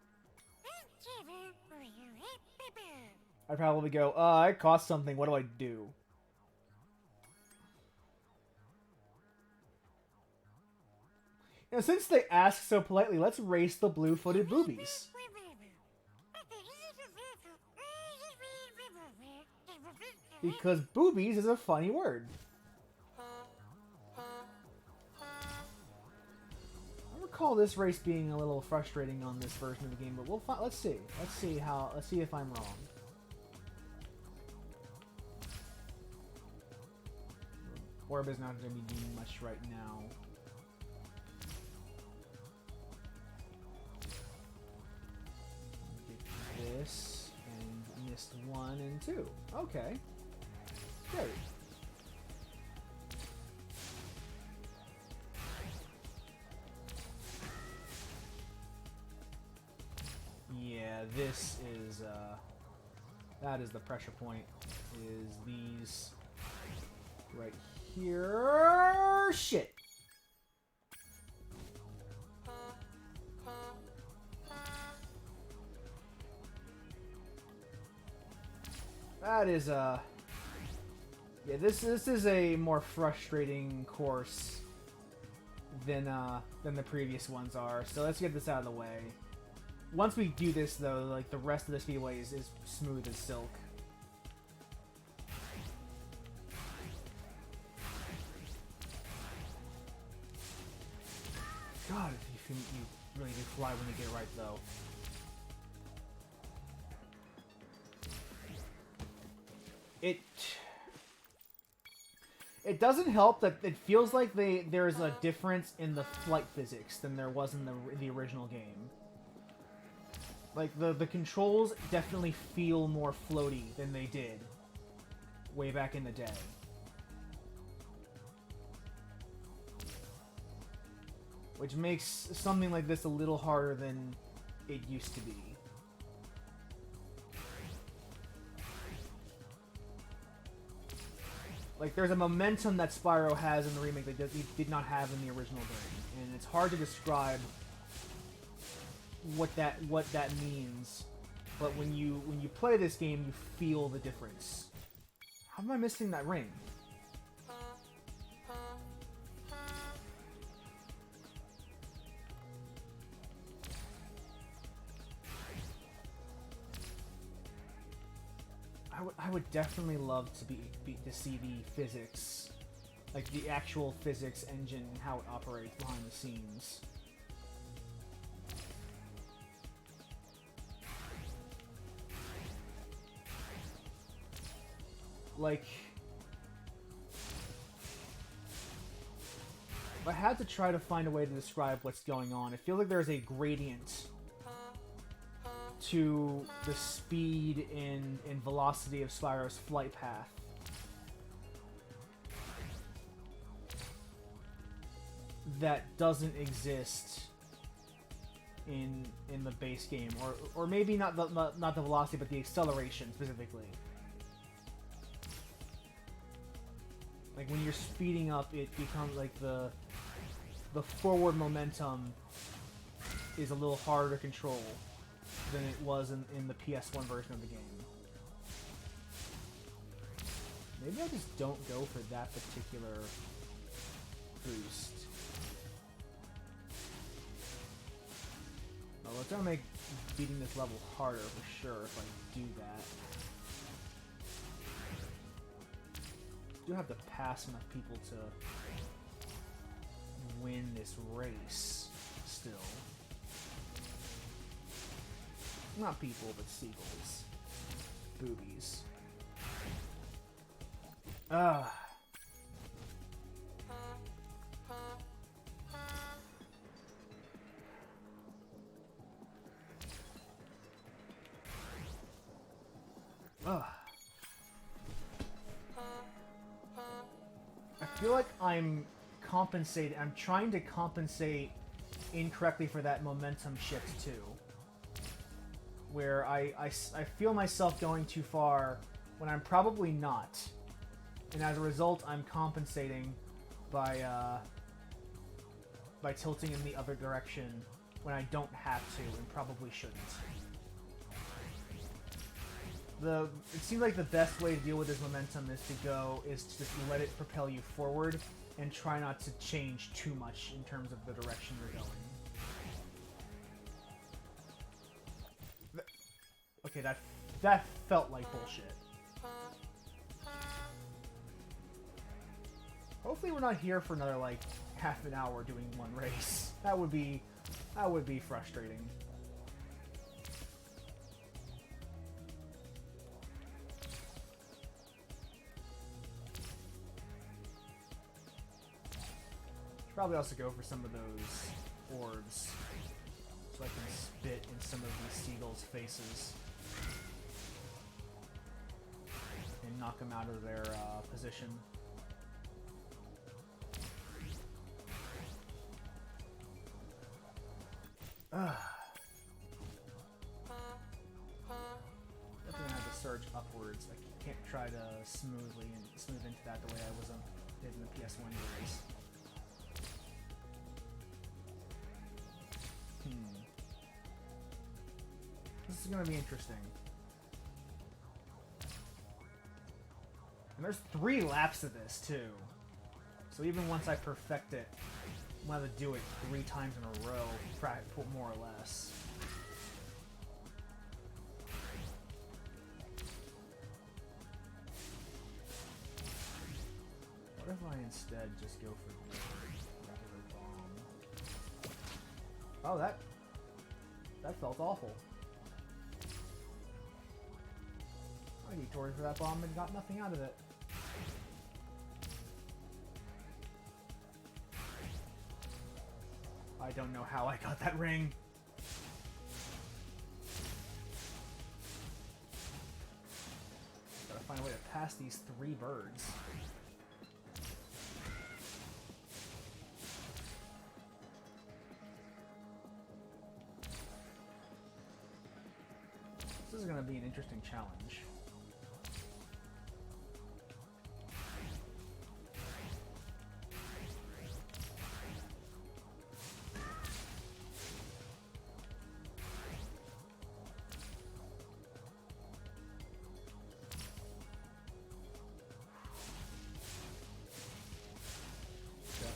I'd probably go, I caught something, what do I do? You know, since they ask so politely, let's race the blue-footed boobies. Because boobies is a funny word. I recall this race being a little frustrating on this version of the game, but let's see. Let's see if I'm wrong. Orb is not going to be doing much right now. Get this, and missed 1 and 2. Okay. Great. Yeah, this is, that is the pressure point, is these right here. Shit. That is, yeah, this is a more frustrating course than the previous ones are, so let's get this out of the way. Once we do this, though, like, the rest of the speedway is smooth as silk. God, you really do fly when you get it right, though. It doesn't help that it feels like there's a difference in the flight physics than there was in the original game. Like, the controls definitely feel more floaty than they did way back in the day. Which makes something like this a little harder than it used to be. Like, there's a momentum that Spyro has in the remake that he did not have in the original game. And it's hard to describe what that means, but when you play this game, you feel the difference. How am I missing that ring? I would definitely love to to see the physics, like the actual physics engine and how it operates behind the scenes. Like, if I had to try to find a way to describe what's going on, it feels like there's a gradient to the speed and velocity of Spyro's flight path. That doesn't exist in the base game, or maybe not the velocity, but the acceleration specifically. Like, when you're speeding up, it becomes like the forward momentum is a little harder to control than it was in the PS1 version of the game. Maybe I just don't go for that particular boost. Well, it's gonna make beating this level harder for sure if I do that. I do have to pass enough people to win this race still. Not people, but seagulls. Boobies. Ah. Ugh. I feel like I'm trying to compensate incorrectly for that momentum shift too. where I feel myself going too far when I'm probably not. And as a result, I'm compensating by tilting in the other direction when I don't have to and probably shouldn't. It seems like the best way to deal with this momentum is to just let it propel you forward and try not to change too much in terms of the direction you're going. Okay, that felt like bullshit. Hopefully we're not here for another like half an hour doing one race. That would be frustrating. Should probably also go for some of those orbs so I can spit in some of these seagulls' faces and knock them out of their position. Definitely gonna have to surge upwards. I can't try to smooth into that the way I did in the PS1 days. This is gonna be interesting. And there's 3 laps of this too. So even once I perfect it, I'm gonna have to do it 3 times in a row, more or less. What if I instead just go for the regular bomb? Oh, that felt awful. I detoured for that bomb and got nothing out of it. I don't know how I got that ring. Gotta find a way to pass these 3 birds. This is gonna be an interesting challenge.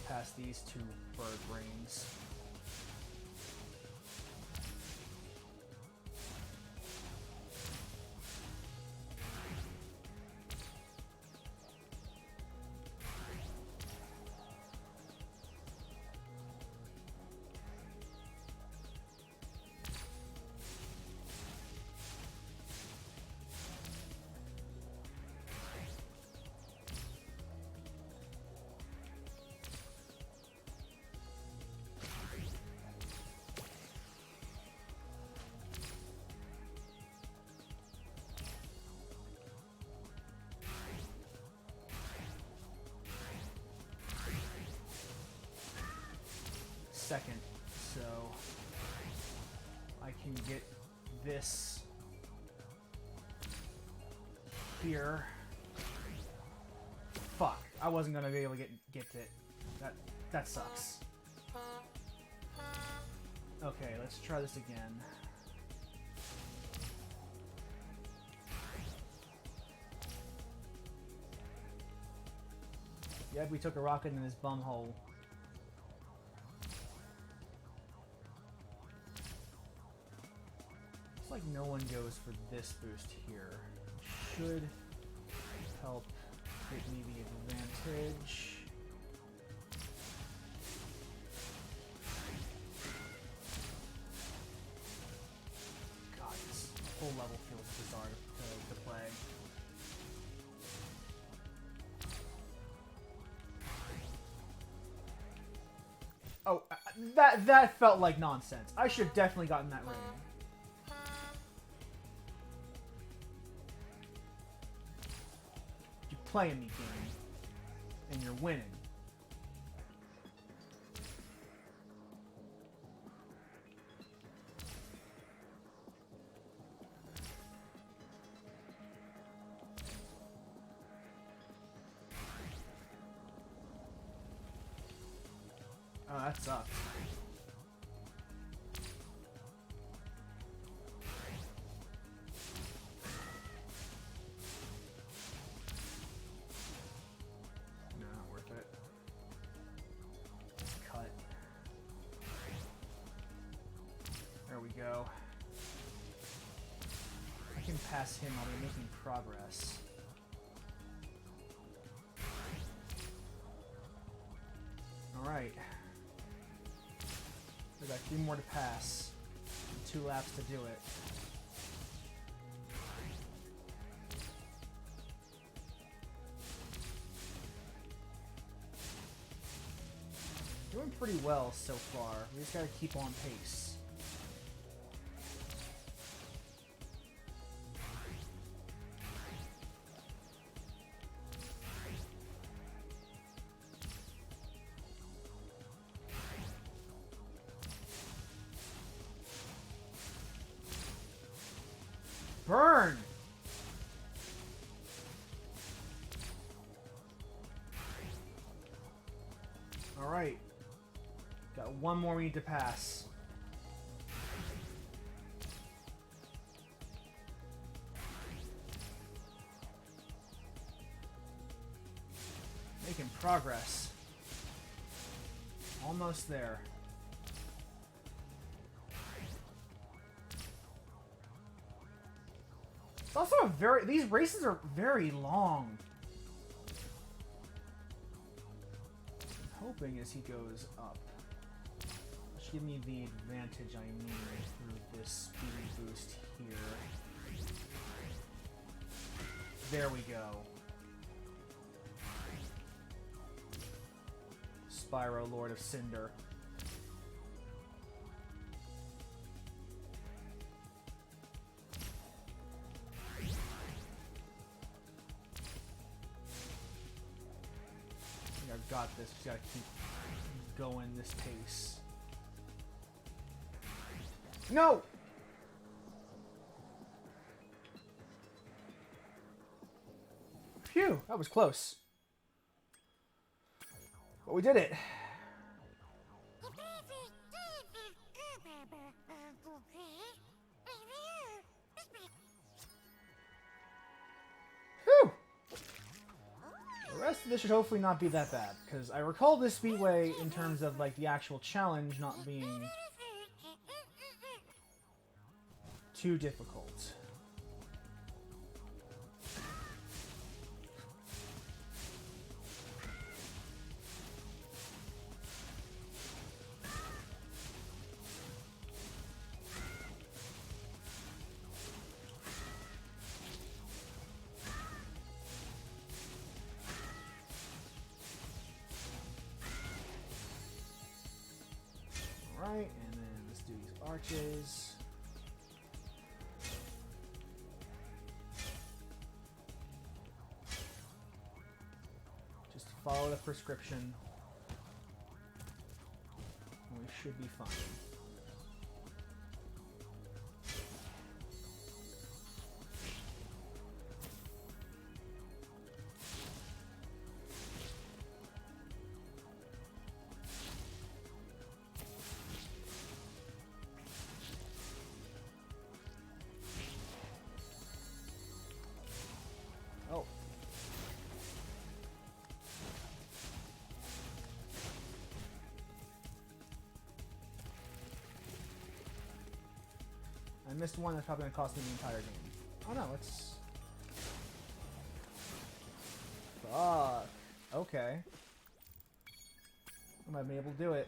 Past these 2 bird rings. Second, so I can get this here. Fuck, I wasn't gonna be able to get it. That sucks. Okay, let's try this again. Yep, we took a rocket in his bumhole. Looks like no one goes for this boost here. Should help get me the advantage. God, this whole level feels bizarre to play. Oh, that felt like nonsense. I should have definitely gotten that ring. You're playing me, game, and you're winning. that sucked. No, not worth it. Cut. There we go. If I can pass him, I'll be making progress. Alright. We got 3 more to pass. And 2 laps to do it. Doing pretty well so far. We just gotta keep on pace. Burn! Alright. Got 1 more we need to pass. Making progress. Almost there. It's also a these races are very long. I'm hoping as he goes up, it should give me the advantage I need through this speed boost here. There we go. Spyro, Lord of Cinder. I've got this. Just gotta keep going this pace. No! Phew, that was close. But we did it. Whew! The rest of this should hopefully not be that bad, because I recall this speedway in terms of like the actual challenge not being too difficult. Alright, and then let's do these arches. Just follow the prescription. And we should be fine. Oh. I missed one that's probably going to cost me the entire game. Oh no, it's... Fuck. Okay. I might be able to do it.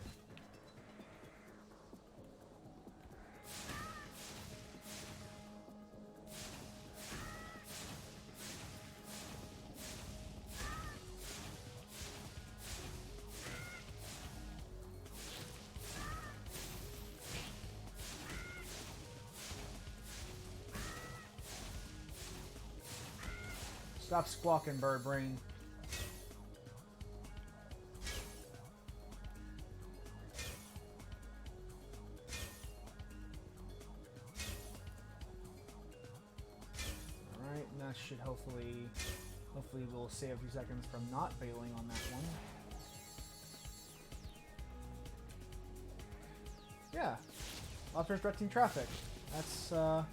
Stop squawking, bird brain. Alright, and that should hopefully we'll save a few seconds from not failing on that one. Lobsters directing traffic. That's, Are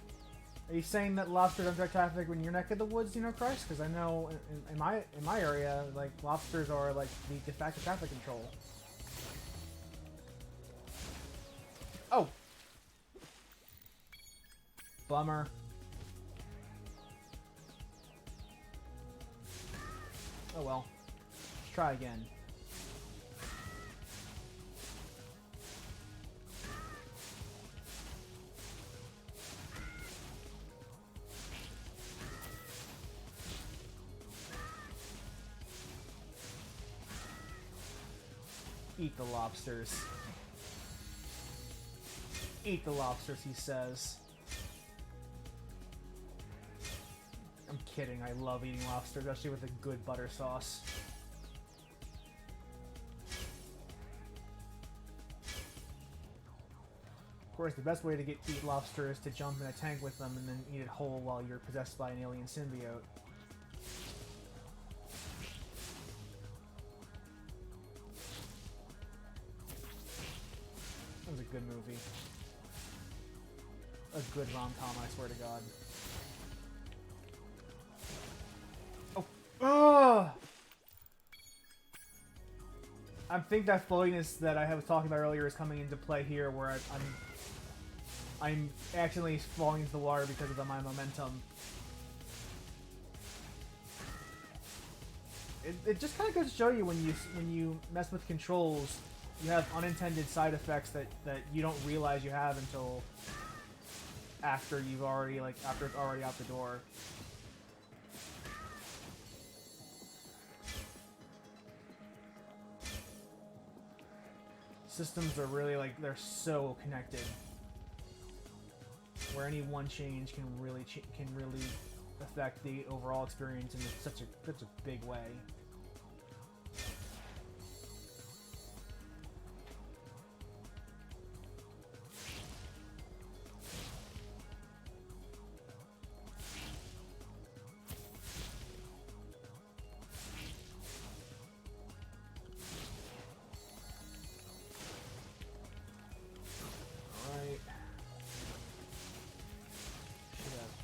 you saying that lobsters don't direct traffic when you're neck of the woods, you know, Christ? Because I know in my area, like, lobsters are, like, the de facto traffic control. Oh! Bummer. Oh well. Let's try again. Eat the lobsters. Eat the lobsters, he says. I'm kidding, I love eating lobster, especially with a good butter sauce. Of course, the best way to eat lobster is to jump in a tank with them and then eat it whole while you're possessed by an alien symbiote. That was a good movie. A good rom-com, I swear to God. Oh! I think that floatiness that I was talking about earlier is coming into play here, where I'm accidentally falling into the water because of my momentum. It just kind of goes to show you when you mess with controls, you have unintended side effects that you don't realize you have until after you've already after it's already out the door. Systems are really they're so connected, where any one change can really affect the overall experience in such a big way.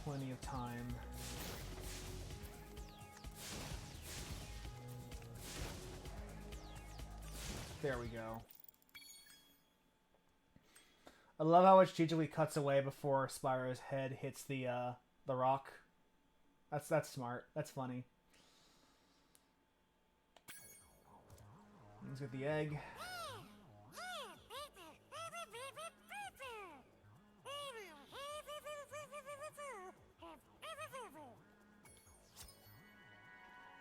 Plenty of time. There we go. I love how it strategically cuts away before Spyro's head hits the rock. That's smart. That's funny. Let's get the egg.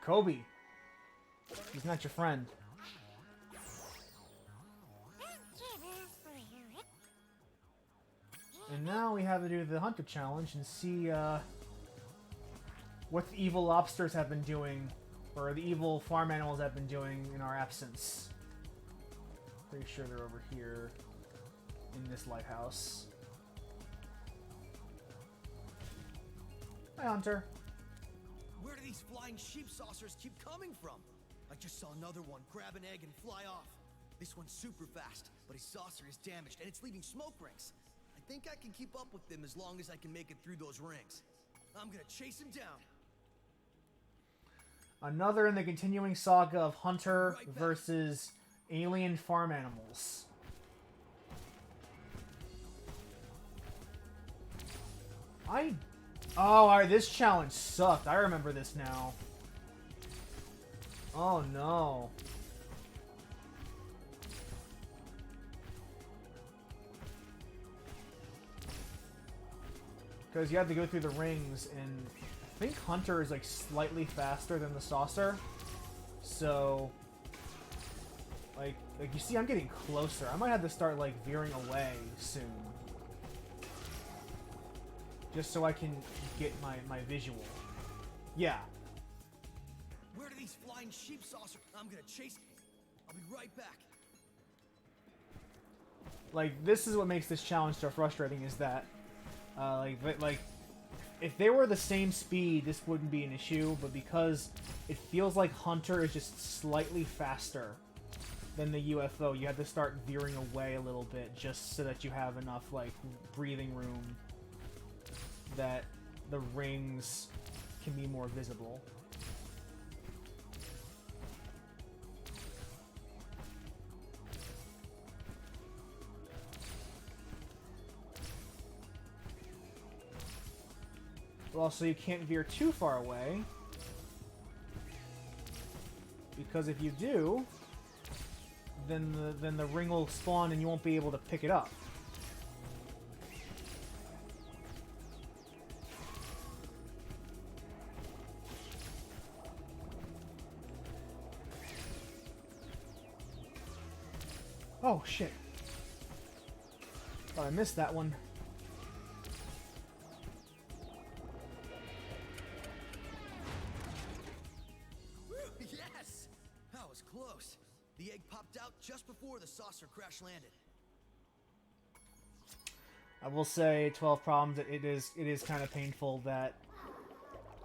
Kobe. He's not your friend. And now we have to do the Hunter Challenge and see what the evil lobsters have been doing, or the evil farm animals have been doing in our absence. Pretty sure they're over here in this lighthouse. Hi, Hunter. Where do these flying sheep saucers keep coming from? I just saw another one grab an egg and fly off. This one's super fast, but his saucer is damaged and it's leaving smoke rings. I think I can keep up with them as long as I can make it through those rings. I'm gonna chase him down. Another in the continuing saga of Hunter versus alien farm animals. Oh, alright, this challenge sucked. I remember this now. Oh no. Because you have to go through the rings, and I think Hunter is slightly faster than the saucer. So, like you see, I'm getting closer. I might have to start veering away soon, just so I can get my visual. Yeah. Where do these flying sheep saucers? I'm gonna chase them. I'll be right back. This is what makes this challenge so frustrating, is that if they were the same speed, this wouldn't be an issue, but because it feels like Hunter is just slightly faster, than the UFO. You have to start veering away a little bit just so that you have enough like breathing room that the rings can be more visible. But also you can't veer too far away, because if you do, then the ring will spawn and you won't be able to pick it up. Oh shit. Thought I missed that one. Yes! That was close. The egg popped out just before the saucer crash landed. I will say 12 problems. It is kind of painful that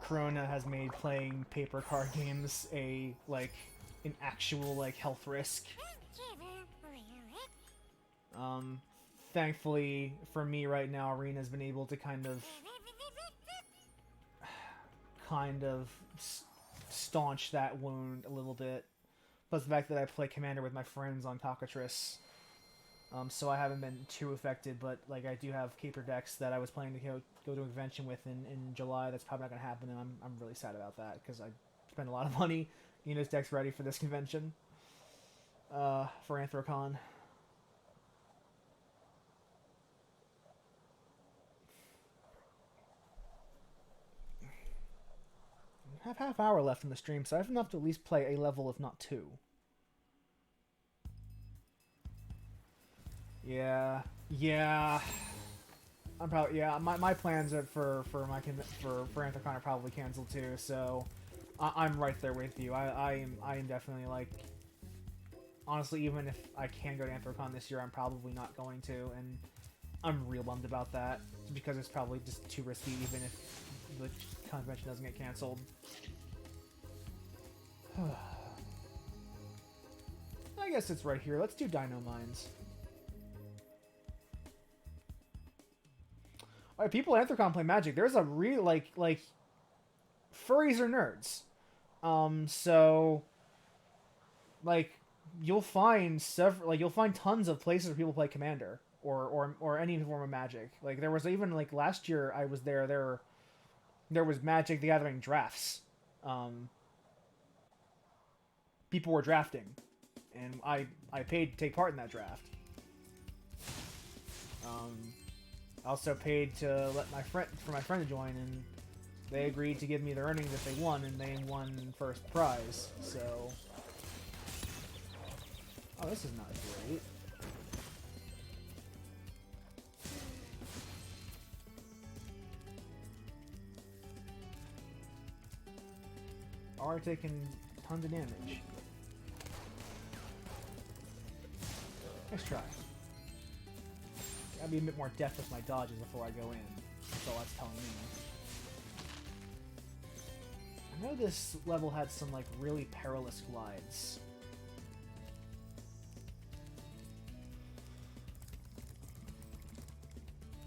Corona has made playing paper card games an actual like health risk. Thankfully for me right now, Arena's been able to kind of staunch that wound a little bit. Plus the fact that I play Commander with my friends on Cockatrice, so I haven't been too affected. But like I do have caper decks that I was planning to go to an convention with in July. That's probably not gonna happen, and I'm really sad about that because I spent a lot of money getting those decks ready for this convention, for Anthrocon. I have half hour left in the stream, so I have enough to at least play a level, if not two. Yeah. I'm probably My plans are for Anthrocon are probably canceled too. So I'm right there with you. I am definitely like. Honestly, even if I can go to Anthrocon this year, I'm probably not going to, and I'm real bummed about that because it's probably just too risky, even if the convention doesn't get canceled. I guess it's right here. Let's do Dino Mines. Alright, people at Anthrocon play Magic. There's a real like furries are nerds. So like you'll find tons of places where people play Commander or any form of Magic. Like there was even like last year I was there was Magic the Gathering drafts. People were drafting, and I paid to take part in that draft. I also paid to let my friend to join, and they agreed to give me the earnings if they won, and they won first prize. So, oh, this is not great. Are taking tons of damage. Nice try. Gotta be a bit more deft with my dodges before I go in. That's all that's telling me. I know this level had some like really perilous glides.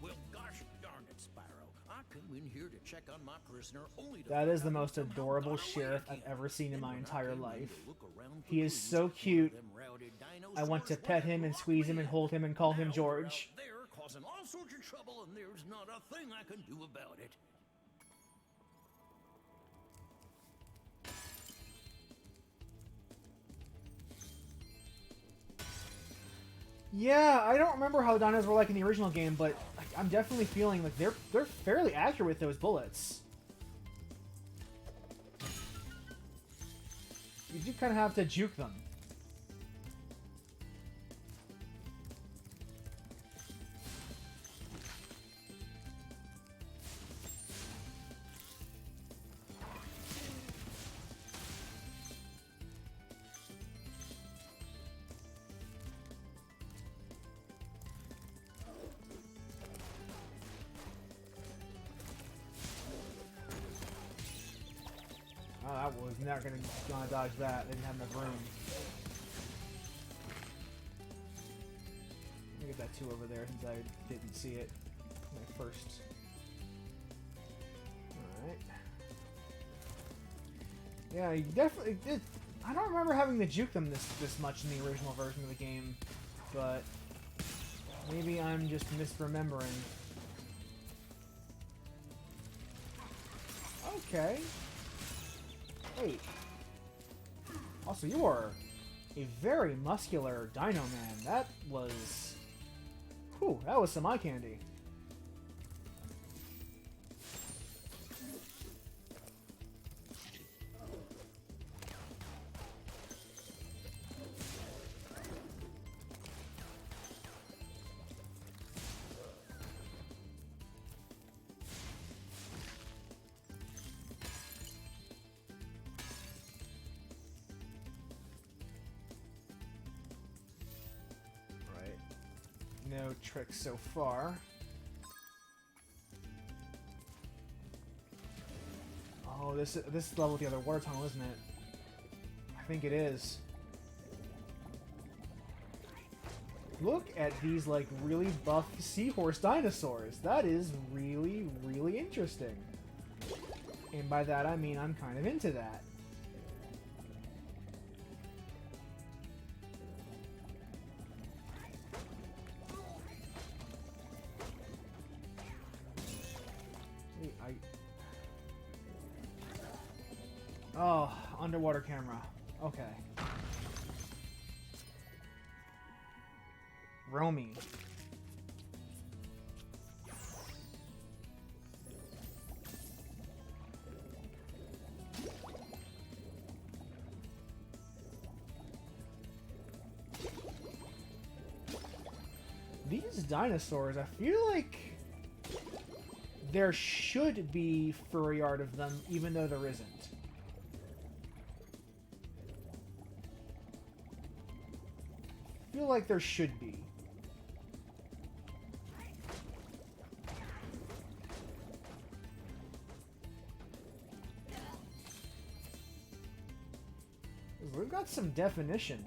Well, gosh darn it, Spyro. I come in here to check on my prisoner only to That is the most adorable sheriff I've ever seen in my entire life. He is so cute. I want to pet him and squeeze him and hold him and call him George. They're causing all sorts of trouble, and there's not a thing I can do about it. Yeah, I don't remember how dinos were like in the original game, but like, I'm definitely feeling like they're fairly accurate with those bullets. You do kind of have to juke them. Oh, I was not gonna dodge that. I didn't have enough room. tattoo over there since I didn't see it when I first. Alright. Yeah, you definitely did. I don't remember having to juke them this much in the original version of the game, but maybe I'm just misremembering. Okay. Wait. Also, you are a very muscular Dino Man. That was... Whew, that was some eye candy. No tricks so far. Oh, this is level with the other water tunnel, isn't it? I think it is. Look at these like really buff seahorse dinosaurs. That is really, really interesting. And by that I mean I'm kind of into that. Oh, underwater camera. Okay. Romy. These dinosaurs, I feel like there should be furry art of them, even though there isn't. I feel like there should be. We've got some definition.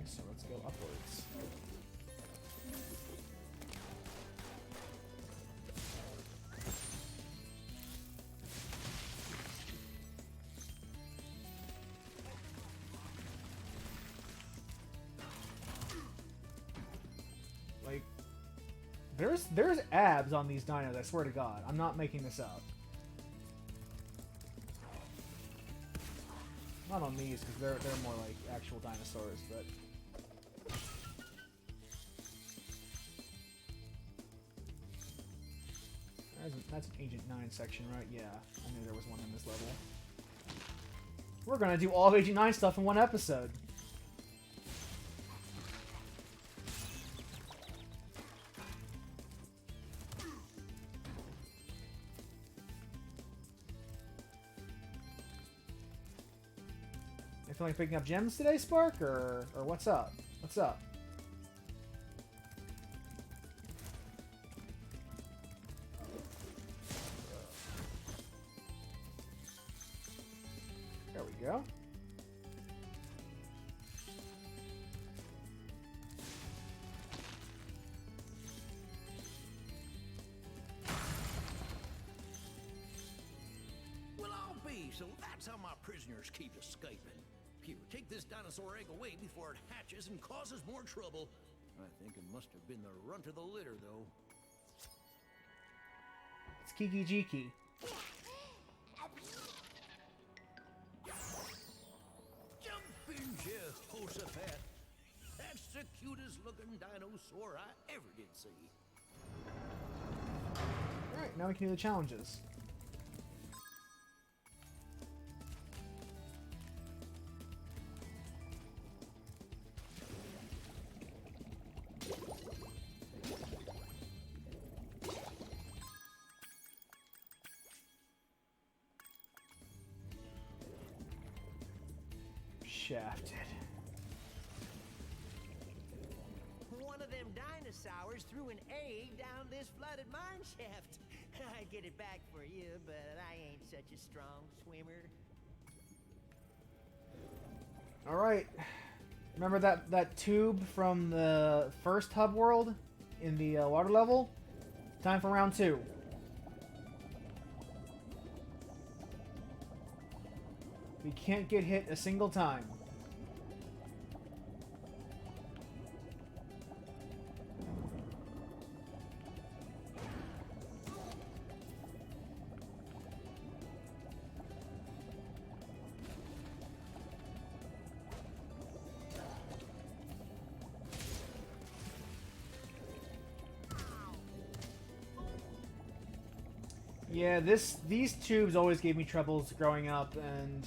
So let's go upwards. Like, there's abs on these dinos, I swear to God. I'm not making this up. Not on these, because they're more like actual dinosaurs, but... That's an Agent 9 section, right? Yeah, I knew there was one in this level. We're gonna do all of Agent 9 stuff in one episode. You feel like picking up gems today, Spark? Or what's up? What's up? There we go. Well, I'll be, so that's how my prisoners keep escaping. Here, take this dinosaur egg away before it hatches and causes more trouble. I think it must have been the runt of the litter, though. It's Kiki Jiki. Jump in, Jehoshaphat. That's the cutest looking dinosaur I ever did see. Alright, now we can do the challenges. shafted. One of them dinosaurs threw an egg down this flooded mine shaft. I'd get it back for you, but I ain't such a strong swimmer. Alright. Remember that tube from the first hub world in the water level? Time for round 2. We can't get hit a single time. Yeah, these tubes always gave me troubles growing up, and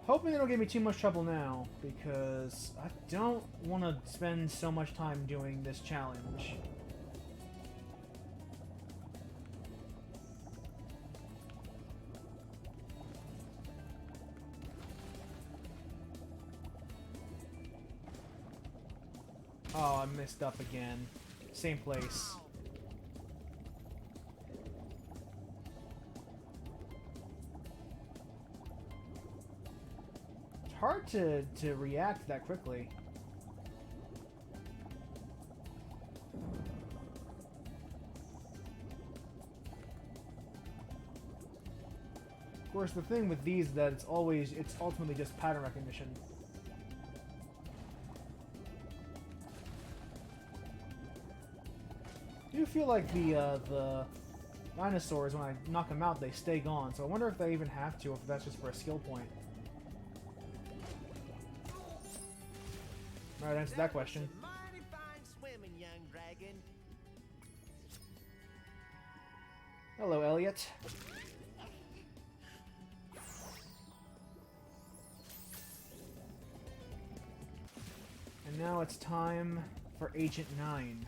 hoping they don't give me too much trouble now, because I don't want to spend so much time doing this challenge. Oh, I messed up again. Same place. Hard to react that quickly. Of course, the thing with these is that it's ultimately just pattern recognition. I do feel like the dinosaurs, when I knock them out, they stay gone. So I wonder if they even have to, or if that's just for a skill point. Alright, answer that question. Mighty fine swimming, young dragon. Hello, Elliot. And now it's time for Agent 9.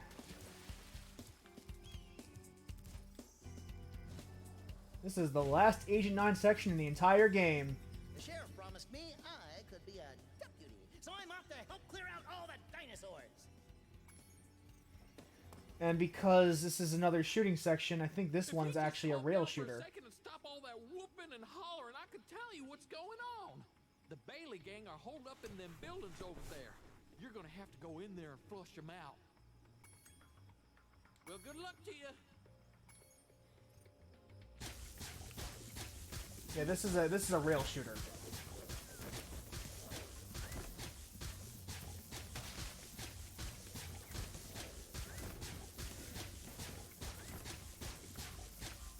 This is the last Agent 9 section in the entire game. The sheriff promised me I could be a deputy, so I'm off to help clear out all the dinosaurs. And because this is another shooting section, I think this one's actually a rail shooter. Second and stop all that whooping and hollering, I could tell you what's going on. The Bailey gang are holed up in them buildings over there. You're gonna have to go in there and flush them out. Well, good luck to you. Yeah, this is a rail shooter.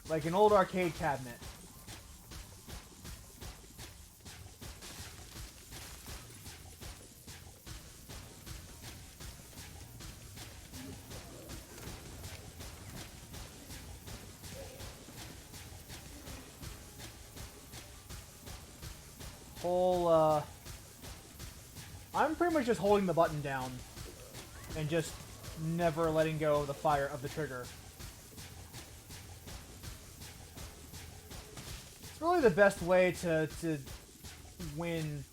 Like an old arcade cabinet. I'm pretty much just holding the button down and just never letting go of the fire of the trigger. It's really the best way to win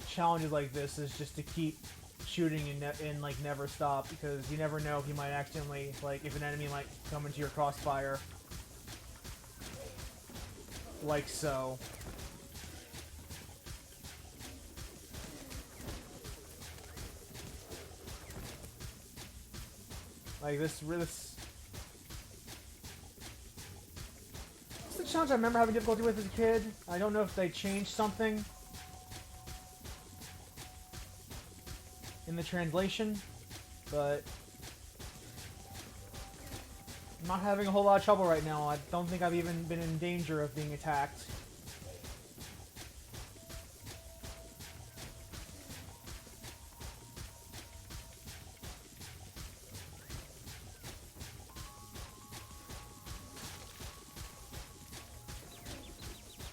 challenges like this, is just to keep shooting and like never stop, because you never know if you might accidentally, like, if an enemy might come into your crossfire. Like so. Like this is the challenge I remember having difficulty with as a kid. I don't know if they changed something in the translation, but I'm not having a whole lot of trouble right now. I don't think I've even been in danger of being attacked.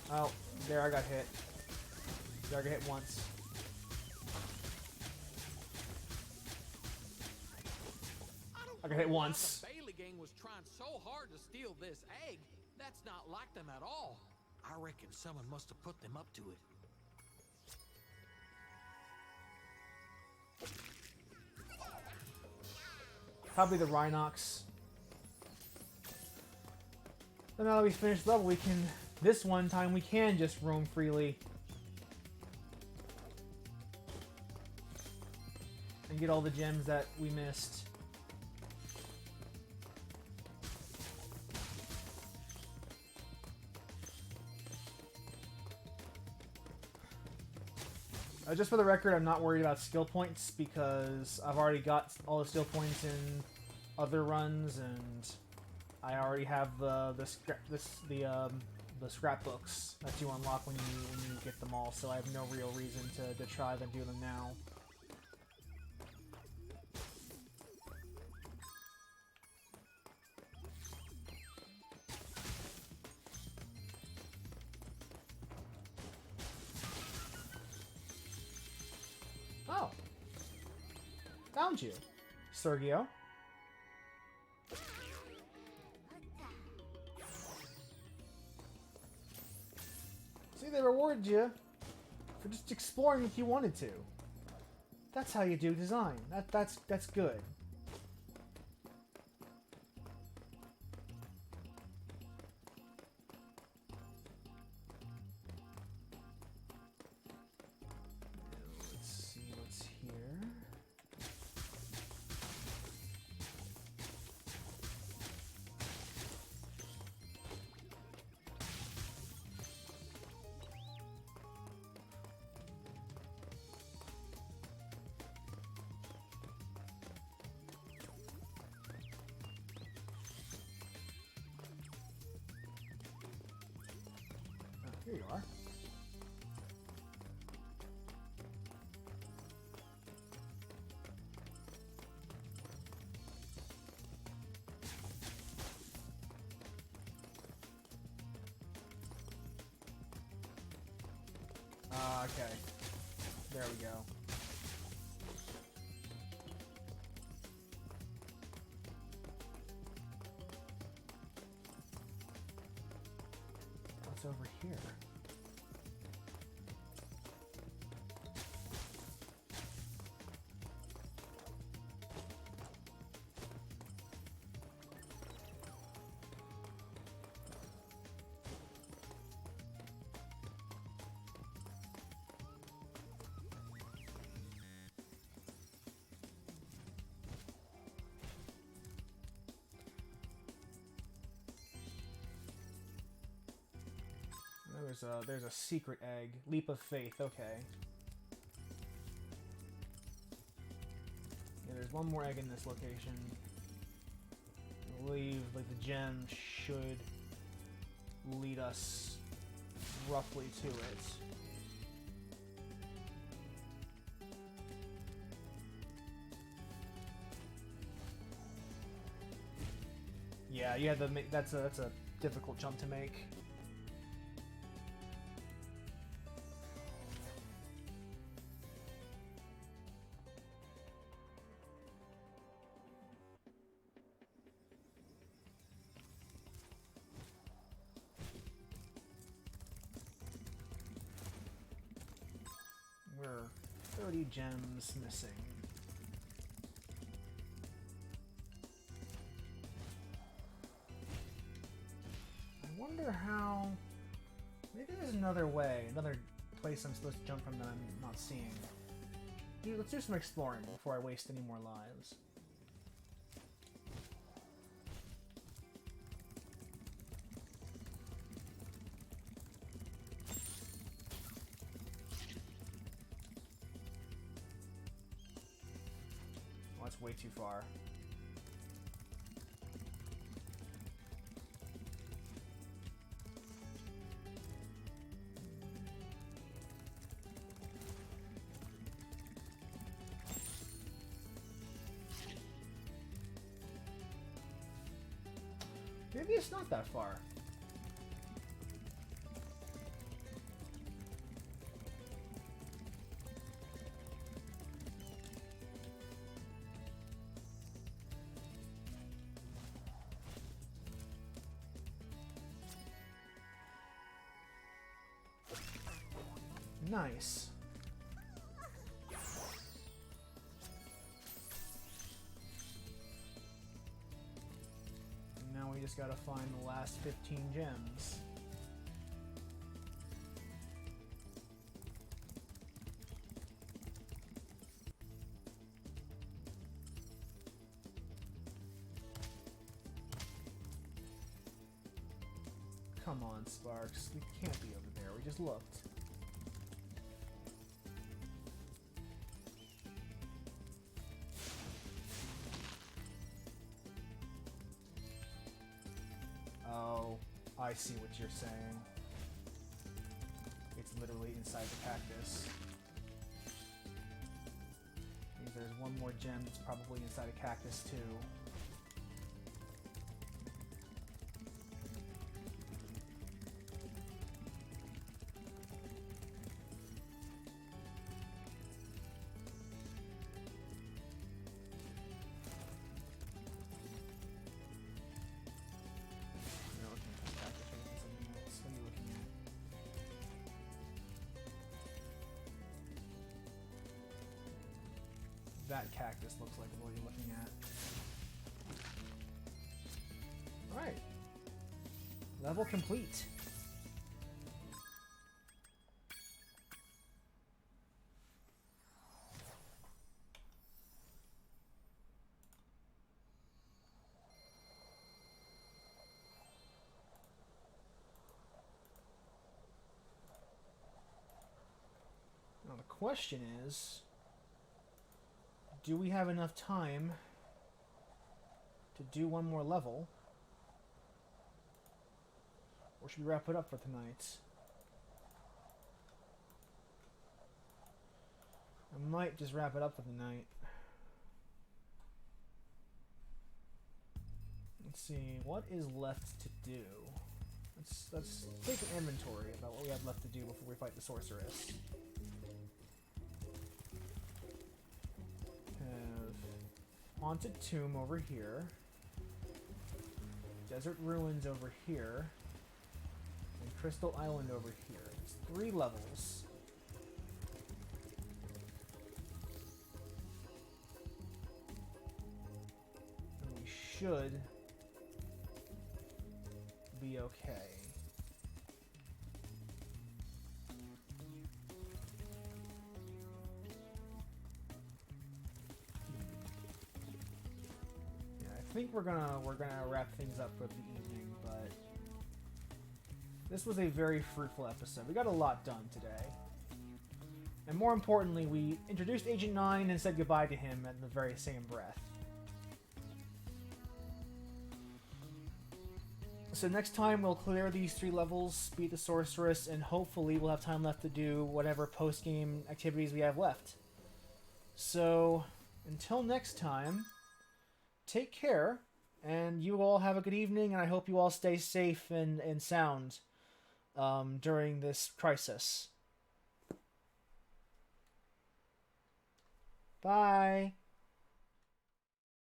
Oh, there I got hit. There I got hit once. I got hit once. The Bailey gang was trying so hard to steal this egg. That's not like them at all. I reckon someone must have put them up to it. Probably the Rhinox. So now that we finished the level, we can... This one time we can just roam freely. And get all the gems that we missed. Just for the record, I'm not worried about skill points because I've already got all the skill points in other runs, and I already have the scrapbooks that you unlock when you get them all. So I have no real reason to try to do them now. Oh. Found you, Sergio. See, they rewarded you for just exploring if you wanted to. That's how you do design. That's good. Let's see what's here. Here you are. Okay. There we go. What's over here? There's a secret egg. Leap of faith, okay. Yeah, there's one more egg in this location. I believe like the gem should lead us roughly to it. Yeah, you had to make that's a difficult jump to make. We're 30 gems missing. I wonder how... Maybe there's another way, another place I'm supposed to jump from that I'm not seeing. Dude, let's do some exploring before I waste any more lives. Oh, that's way too far. Maybe it's not that far. Nice. just gotta find the last 15 gems. Come on, Sparks. We can't be over there. We just looked. Oh, I see what you're saying. It's literally inside the cactus. Means there's one more gem that's probably inside a cactus too. That cactus looks like what you're looking at. Alright. Level complete. Now the question is, do we have enough time to do one more level? Or should we wrap it up for tonight? I might just wrap it up for the night. Let's see, what is left to do? Let's take an inventory about what we have left to do before we fight the Sorceress. Haunted Tomb over here. Desert Ruins over here. And Crystal Island over here. It's 3 levels. And we should be okay. I think we're gonna wrap things up for the evening, but this was a very fruitful episode. We got a lot done today. And more importantly, we introduced Agent 9 and said goodbye to him in the very same breath. So next time we'll clear these 3 levels, beat the Sorceress, and hopefully we'll have time left to do whatever post-game activities we have left. So until next time, take care, and you all have a good evening, and I hope you all stay safe and sound during this crisis. Bye!